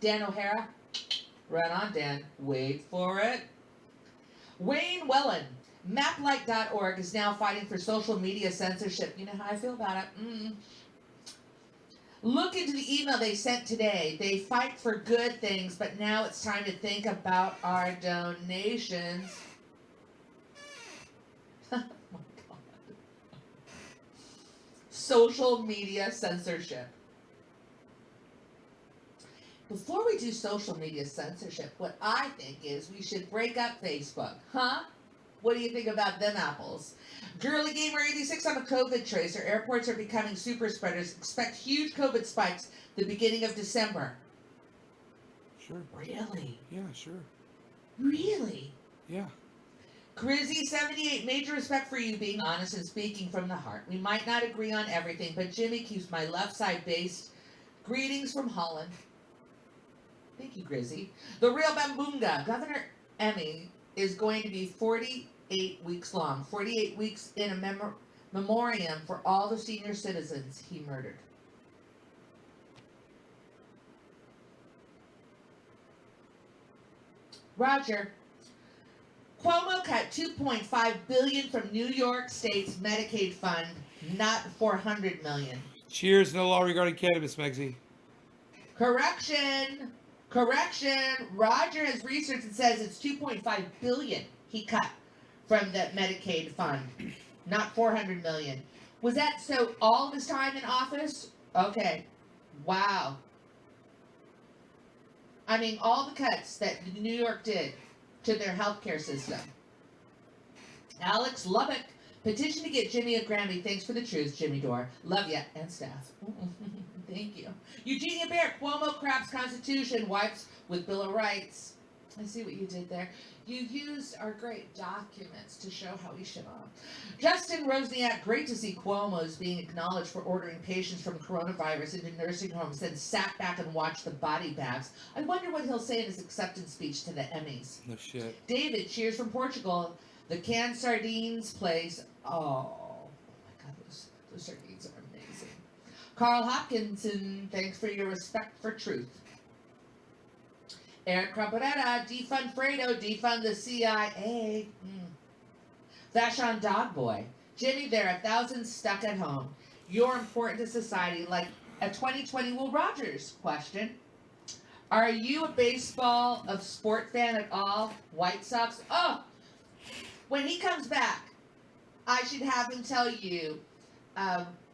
Dan O'Hara, run on, Dan. Wait for it. Wayne Wellen. Maplight.org is now fighting for social media censorship. You know how I feel about it. Look into the email they sent today. They fight for good things, but now it's time to think about our donations. Oh my God. Social media censorship. Before we we do social media censorship, what I think is we should break up Facebook. Huh? What do you think about them apples? Girly Gamer 86, I'm a COVID tracer. Airports are becoming super spreaders. Expect huge COVID spikes the beginning of December. Sure. Really? Yeah, sure. Really? Yeah. Grizzy78, major respect for you being honest and speaking from the heart. We might not agree on everything, but Jimmy keeps my left side based. Greetings from Holland. Thank you, Grizzy. The real Bambunga. Governor Emmy is going to be 48 weeks long. 48 weeks in a memoriam for all the senior citizens he murdered. Roger. Cuomo cut $2.5 billion from New York State's Medicaid fund, not $400 million. Cheers, no law regarding cannabis, Megsy. Correction. Roger has research that says it's $2.5 billion he cut from the Medicaid fund, not $400 million. Was that so all of his time in office? Okay. Wow. I mean, all the cuts that New York did to their healthcare system. Alex Lubbock, petition to get Jimmy a Grammy. Thanks for the truth, Jimmy Dore. Love ya and staff. Thank you. Eugenia Bear, Cuomo craps Constitution, wipes with Bill of Rights. I see what you did there. You used our great documents to show how we should on. Justin Rosniak, great to see Cuomo's being acknowledged for ordering patients from coronavirus into nursing homes, then sat back and watched the body bags. I wonder what he'll say in his acceptance speech to the Emmys. No shit. David, cheers from Portugal. The canned sardines place. Oh my God, those sardines are amazing. Carl Hopkinson, thanks for your respect for truth. Eric Craporetta, defund Fredo, defund the CIA. Vashon Dogboy. Jimmy, there are thousands stuck at home. You're important to society like a 2020 Will Rogers question. Are you a baseball of sport fan at all? White Sox? Oh, when he comes back, I should have him tell you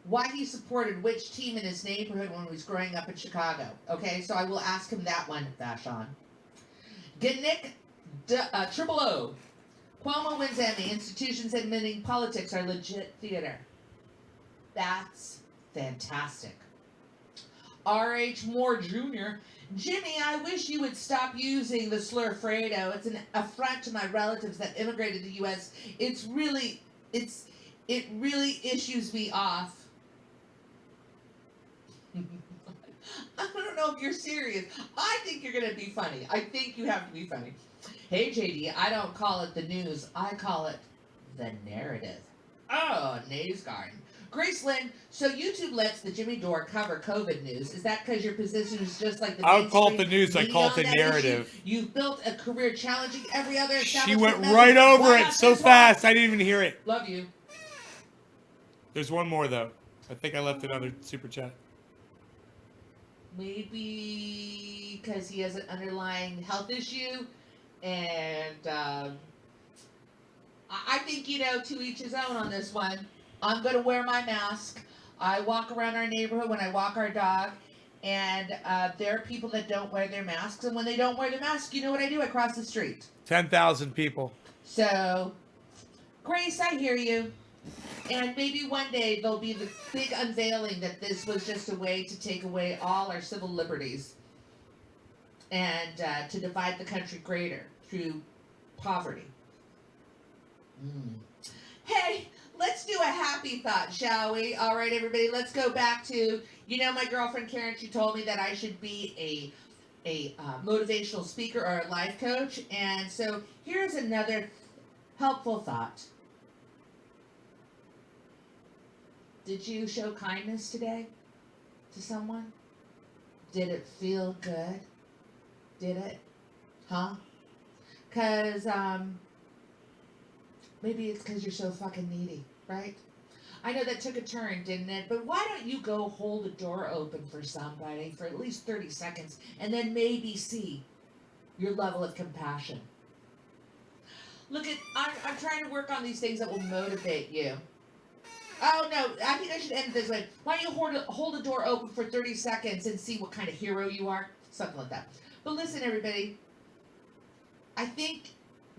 why he supported which team in his neighborhood when he was growing up in Chicago. Okay, so I will ask him that one, Vashon. Gnick Triple O. Cuomo wins Emmy. Institutions admitting politics are legit theater. That's fantastic. R.H. Moore Jr. Jimmy, I wish you would stop using the slur Fredo. It's an affront to my relatives that immigrated to the U.S. It really issues me off. I don't know if you're serious. I think you're going to be funny. I think you have to be funny. Hey, JD, I don't call it the news. I call it the narrative. Oh, Nays Garden. Grace Lynn, so YouTube lets the Jimmy Dore cover COVID news. Is that because your position is just like the I don't call it the news. I call it the narrative. Issue? You've built a career challenging every other She establishment. went right over Why it not so this fast. I didn't even hear it. one? Love you. There's one more, though. I think I left another super chat. Maybe because he has an underlying health issue, and I think, to each his own on this one. I'm going to wear my mask. I walk around our neighborhood when I walk our dog, and there are people that don't wear their masks, and when they don't wear their mask, you know what I do? I cross the street. 10,000 people. So, Grace, I hear you. And maybe one day there'll be the big unveiling that this was just a way to take away all our civil liberties and to divide the country greater through poverty. Hey, let's do a happy thought, shall we? All right, everybody, let's go back to, my girlfriend Karen, she told me that I should be a motivational speaker or a life coach. And so here's another helpful thought. Did you show kindness today to someone? Did it feel good? Did it? Huh? Because maybe it's because you're so fucking needy, right? I know that took a turn, didn't it? But why don't you go hold a door open for somebody for at least 30 seconds and then maybe see your level of compassion? Look, I'm trying to work on these things that will motivate you. Oh, no, I think I should end it this way. Why don't you hold a door open for 30 seconds and see what kind of hero you are? Something like that. But listen, everybody, I think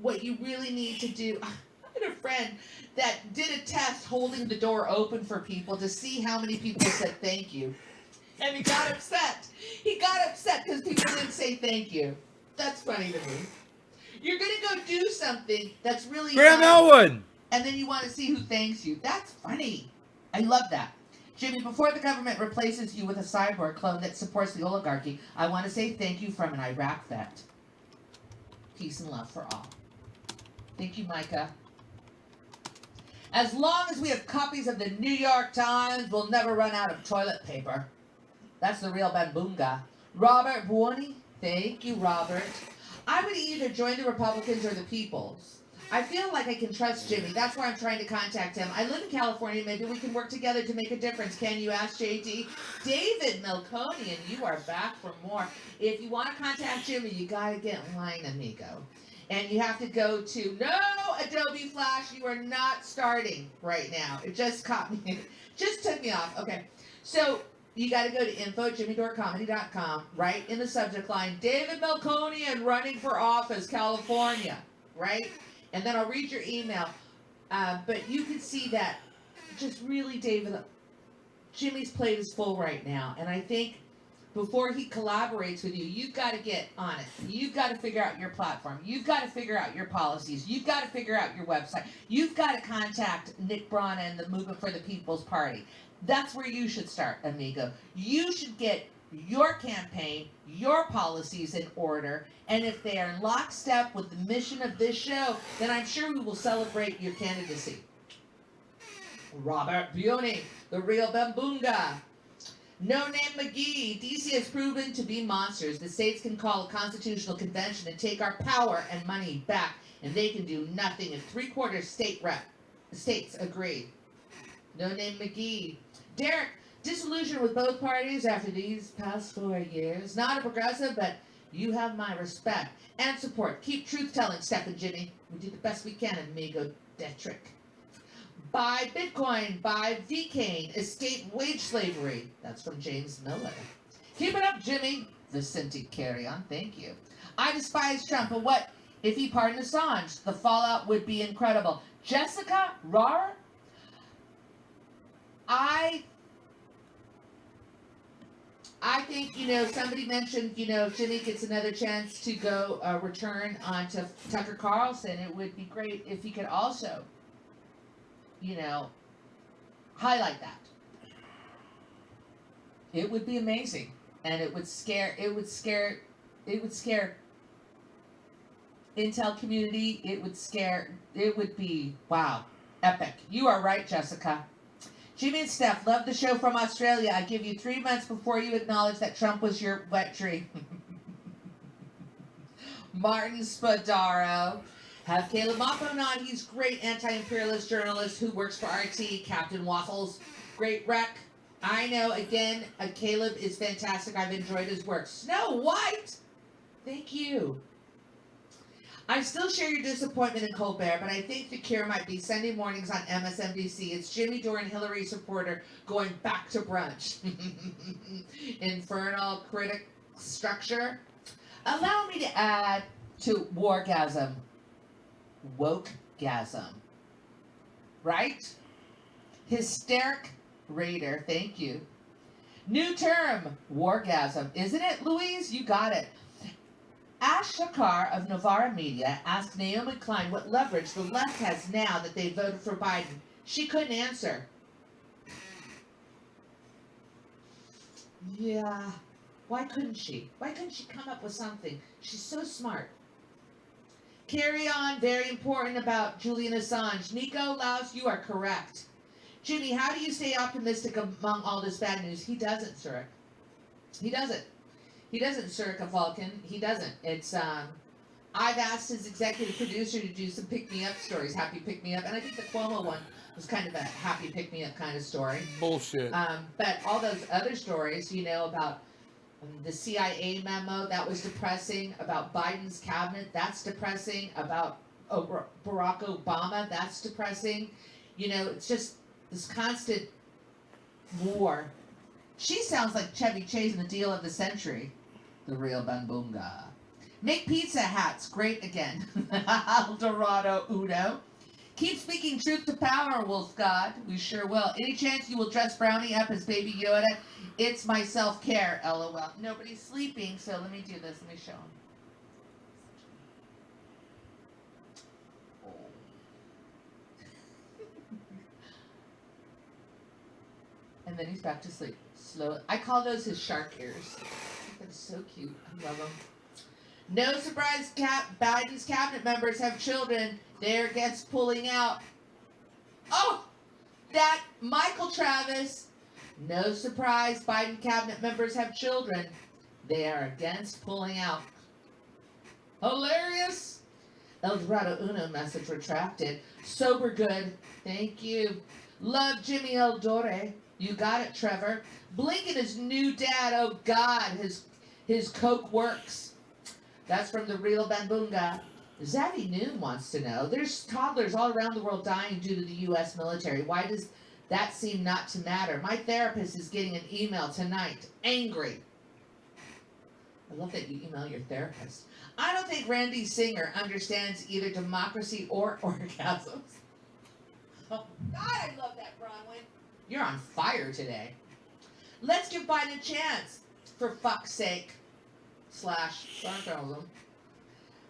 what you really need to do, I had a friend that did a test holding the door open for people to see how many people said thank you. And he got upset. He got upset because people didn't say thank you. That's funny to me. You're going to go do something that's really Graham nice, Elwood. and then you want to see who thanks you. That's funny. I love that. Jimmy, before the government replaces you with a cyborg clone that supports the oligarchy, I want to say thank you from an Iraq vet. Peace and love for all. Thank you, Micah. As long as we have copies of the New York Times, we'll never run out of toilet paper. That's the real Bambunga. Robert Buoni. Thank you, Robert. I would either join the Republicans or the Peoples. I feel like I can trust Jimmy. That's why I'm trying to contact him. I live in California. Maybe we can work together to make a difference. Can you ask JD? David Melconian, you are back for more. If you want to contact Jimmy, you got to get in line, amigo. And you have to go to, no, Adobe Flash, you are not starting right now. It just caught me. It just took me off. Okay. So you got to go to info@jimmydorecomedy.com, right in the subject line, David Melconian running for office, California, right? And then I'll read your email. But you can see that just really, David, Jimmy's plate is full right now. And I think before he collaborates with you, you've got to get on it. You've got to figure out your platform. You've got to figure out your policies. You've got to figure out your website. You've got to contact Nick Brana and the Movement for the People's Party. That's where you should start, amigo. You should get your campaign, your policies in order, and if they are in lockstep with the mission of this show, then I'm sure we will celebrate your candidacy. Robert Buoni, the real Bambunga. No Name McGee, DC has proven to be monsters. The states can call a constitutional convention and take our power and money back, and they can do nothing if 3/4 states agree. No Name McGee. Derek, disillusioned with both parties after these past 4 years. Not a progressive, but you have my respect and support. Keep truth-telling, Stef and Jimmy. We do the best we can, amigo Detrick. Buy Bitcoin, buy Vcane, escape wage slavery. That's from James Miller. Keep it up, Jimmy. Vicente Carrion, thank you. I despise Trump, but what if he pardoned Assange? The fallout would be incredible. Jessica Rar? I think, somebody mentioned, if Jimmy gets another chance to go return onto Tucker Carlson, it would be great if he could also, highlight that. It would be amazing. And it would scare Intel community. It would be, wow, epic. You are right, Jessica. Jimmy and Stef, love the show from Australia. I give you 3 months before you acknowledge that Trump was your wet dream. Martin Spadaro. Have Caleb Mopone on. He's great anti-imperialist journalist who works for RT. Captain Waffles. Great rec. I know, again, Caleb is fantastic. I've enjoyed his work. Snow White. Thank you. I still share your disappointment in Colbert, but I think the cure might be Sunday mornings on MSNBC. It's Jimmy Dore and Hillary supporter going back to brunch. Infernal critic structure. Allow me to add to wargasm. Wokegasm. Right? Hysteric raider. Thank you. New term. Wargasm. Isn't it, Louise? You got it. Ash Shakar of Novara Media asked Naomi Klein what leverage the left has now that they voted for Biden. She couldn't answer. Yeah. Why couldn't she? Why couldn't she come up with something? She's so smart. Carry on. Very important about Julian Assange. Nico Laus, you are correct. Jimmy, how do you stay optimistic among all this bad news? He doesn't, sir. He doesn't. He doesn't, Circa Vulcan. He doesn't. It's, I've asked his executive producer to do some pick-me-up stories, happy pick-me-up, and I think the Cuomo one was kind of a happy pick-me-up kind of story. Bullshit. But all those other stories, about the CIA memo, that was depressing. About Biden's cabinet, that's depressing. About Barack Obama, that's depressing. It's just this constant war. She sounds like Chevy Chase in the deal of the century. The real Bambunga. Make pizza hats great again. El Dorado Uno. Keep speaking truth to power, Wolf God. We sure will. Any chance you will dress Brownie up as Baby Yoda? It's my self-care, LOL. Nobody's sleeping, so let me do this. Let me show him. And then he's back to sleep. Slow. I call those his shark ears. That's so cute. I love them. No surprise, Biden's cabinet members have children. They're against pulling out. Oh, that Michael Travis. No surprise, Biden cabinet members have children. They are against pulling out. Hilarious. El Dorado Uno message retracted. Sober good. Thank you. Love Jimmy El Dore. You got it, Trevor. Blinken is new dad. Oh God, his coke works. That's from the real Bambunga. Zavi Noon wants to know, there's toddlers all around the world dying due to the U.S. military. Why does that seem not to matter? My therapist is getting an email tonight. Angry. I love that you email your therapist. I don't think Randy Singer understands either democracy or orgasms. Oh, God, I love that, Bronwyn. You're on fire today. Let's give Biden a chance, for fuck's sake. Sarcasm.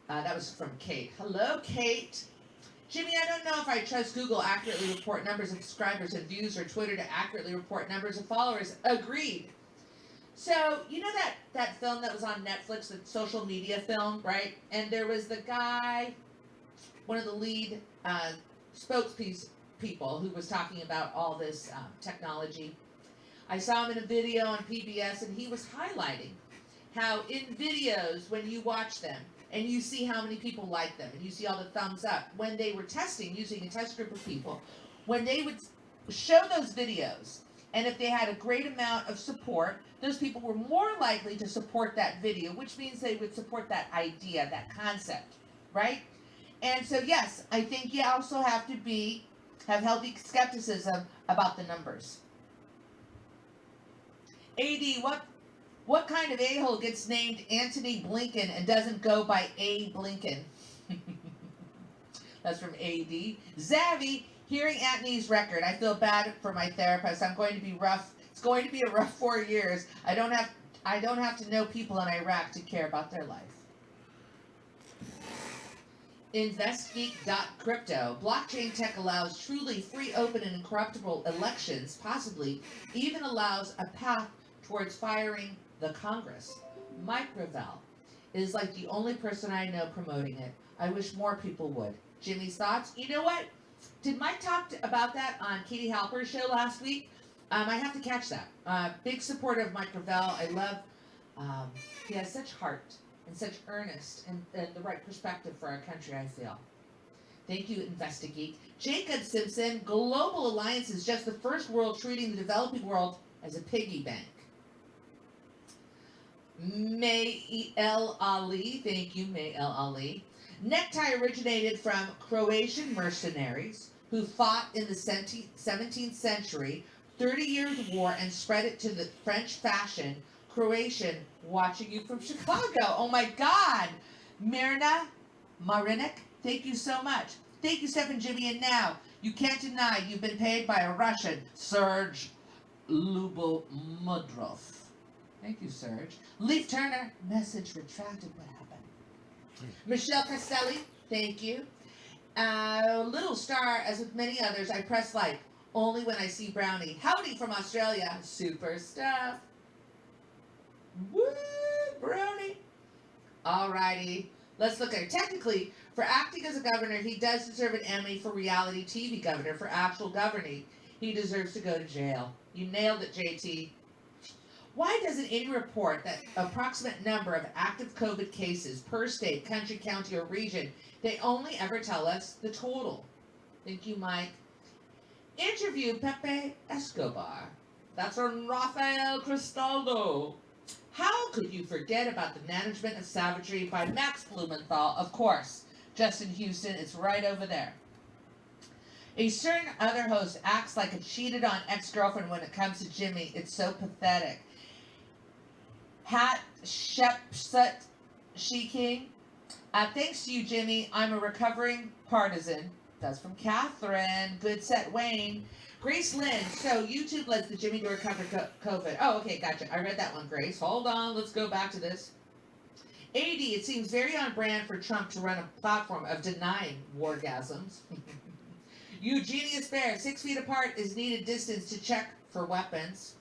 That was from Kate. Hello, Kate. Jimmy, I don't know if I trust Google accurately report numbers of subscribers and views or Twitter to accurately report numbers of followers. Agreed. So, you know that film that was on Netflix, the social media film, right? And there was the guy, one of the lead spokespeople who was talking about all this technology. I saw him in a video on PBS, and he was highlighting how in videos, when you watch them, and you see how many people like them, and you see all the thumbs up, when they were testing, using a test group of people, when they would show those videos, and if they had a great amount of support, those people were more likely to support that video, which means they would support that idea, that concept, right? And so, yes, I think you also have to have healthy skepticism about the numbers. AD, what kind of a-hole gets named Anthony Blinken and doesn't go by A. Blinken? That's from AD. Zavi, hearing Anthony's record, I feel bad for my therapist. I'm going to be rough. It's going to be a rough 4 years. I don't have to know people in Iraq to care about their life. InvestGeek.crypto. Blockchain tech allows truly free, open, and incorruptible elections, possibly even allows a path towards firing the Congress. Mike Gravel is like the only person I know promoting it. I wish more people would. Jimmy's thoughts? You know what? Did Mike talk about that on Katie Halper's show last week? I have to catch that. Big supporter of Mike Gravel. I love, he has such heart and such earnest and the right perspective for our country, I feel. Thank you, Investigate. Jacob Simpson, Global Alliance is just the first world treating the developing world as a piggy bank. May El Ali, thank you, May El Ali. Necktie originated from Croatian mercenaries who fought in the 17th century, 30 Years' War, and spread it to the French fashion. Croatian, watching you from Chicago. Oh my God. Mirna Marinik, thank you so much. Thank you, Stef and Jimmy. And now, you can't deny you've been paid by a Russian, Serge Lubomudrov. Thank you, Serge. Leaf Turner, message retracted. What happened? Michelle Castelli, thank you. Little Star, as with many others, I press like only when I see Brownie. Howdy from Australia. Super stuff. Woo, Brownie. Alrighty. Let's look at it. Technically, for acting as a governor, he does deserve an Emmy for reality TV governor. For actual governing, he deserves to go to jail. You nailed it, JT. Why doesn't any report that approximate number of active COVID cases per state, country, county, or region? They only ever tell us the total. Thank you, Mike. Interview Pepe Escobar. That's from Rafael Cristaldo. How could you forget about the management of savagery by Max Blumenthal? Of course. Justin Houston, it's right over there. A certain other host acts like a cheated on ex-girlfriend when it comes to Jimmy. It's so pathetic. Hat Shepsut She King. Thanks to you, Jimmy. I'm a recovering partisan. That's from Catherine. Good set, Wayne. Grace Lynn. So YouTube lets the Jimmy Dore cover COVID. Oh, okay, gotcha. I read that one, Grace. Hold on. Let's go back to this. 80. It seems very on brand for Trump to run a platform of denying wargasms. Eugenius Bear. 6 feet apart is needed distance to check for weapons.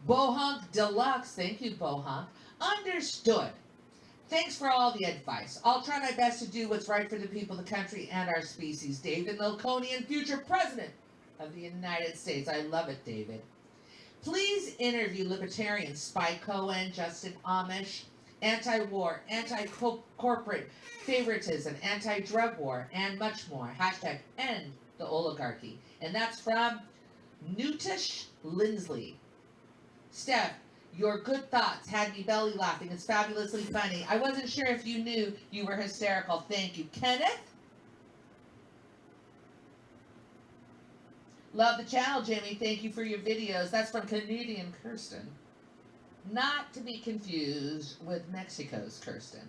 Bohunk Deluxe. Thank you, Bohunk. Understood. Thanks for all the advice. I'll try my best to do what's right for the people, the country, and our species. David Lilconian, future president of the United States. I love it, David. Please interview libertarians Spike Cohen, Justin Amish, anti-war, anti-corporate favoritism, anti-drug war, and much more. Hashtag end the oligarchy. And that's from Newtish Lindsley. Steph, your good thoughts had me belly laughing. It's fabulously funny. I wasn't sure if you knew you were hysterical. Thank you. Kenneth? Love the channel, Jimmy. Thank you for your videos. That's from Canadian Kirsten. Not to be confused with Mexico's Kirsten.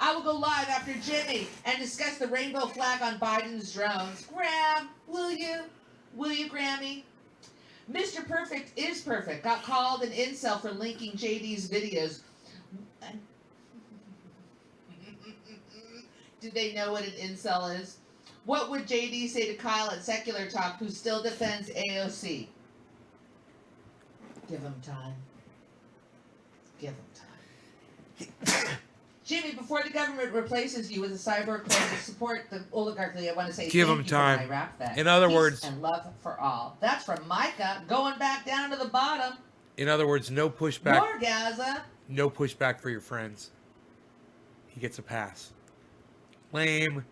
I will go live after Jimmy and discuss the rainbow flag on Biden's drones. Graham, will you? Will you, Grammy? Mr. Perfect is perfect. Got called an incel for linking JD's videos. Do they know what an incel is? What would JD say to Kyle at Secular Talk, who still defends AOC? Give him time. Give him time. Jimmy, before the government replaces you with a cyber clone to support the oligarchy, I want to say Give thank him you time. for my rap back. In other Peace words, and love for all. That's from Micah, going back down to the bottom. in other words, no pushback. Orgasm. No pushback for your friends. He gets a pass. Lame.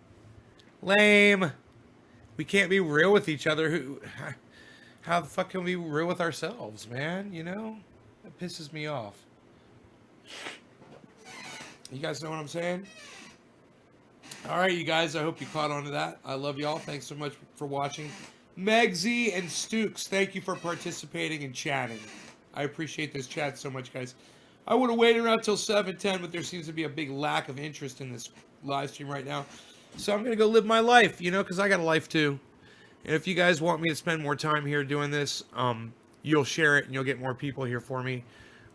Lame. We can't be real with each other. How the fuck can we be real with ourselves, man? You know? That pisses me off. You guys know what I'm saying? All right, you guys. I hope you caught on to that. I love y'all. Thanks so much for watching. Megsy and Stooks, thank you for participating and chatting. I appreciate this chat so much, guys. I would have waited around till 7:10, but there seems to be a big lack of interest in this live stream right now. So I'm going to go live my life, you know, because I got a life too. And if you guys want me to spend more time here doing this, you'll share it and you'll get more people here for me.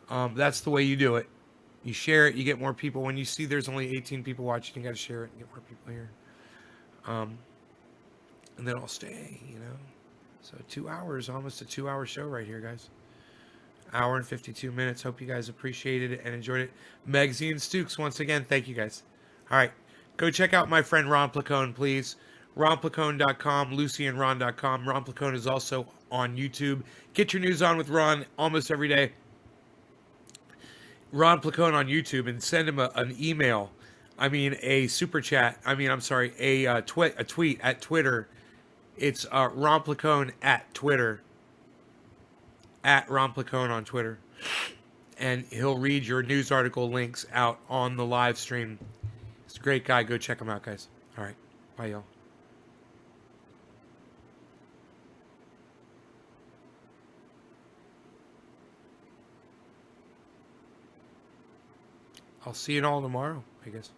That's the way you do it. You share it, you get more people. When you see there's only 18 people watching, you got to share it and get more people here. And then I'll stay, you know. So 2 hours, almost a 2-hour show right here, guys. Hour and 52 minutes. Hope you guys appreciated it and enjoyed it. Megsy and Stooks, once again, thank you guys. All right, go check out my friend Ron Placone, please. RonPlacone.com, LucyandRon.com. Ron Placone is also on YouTube. Get your news on with Ron almost every day. Ron Placone on YouTube, and send him an email. I mean, a super chat. A tweet at Twitter. It's Ron Placone at Twitter. At Ron Placone on Twitter. And he'll read your news article links out on the live stream. He's a great guy. Go check him out, guys. All right. Bye, y'all. I'll see you all tomorrow, I guess.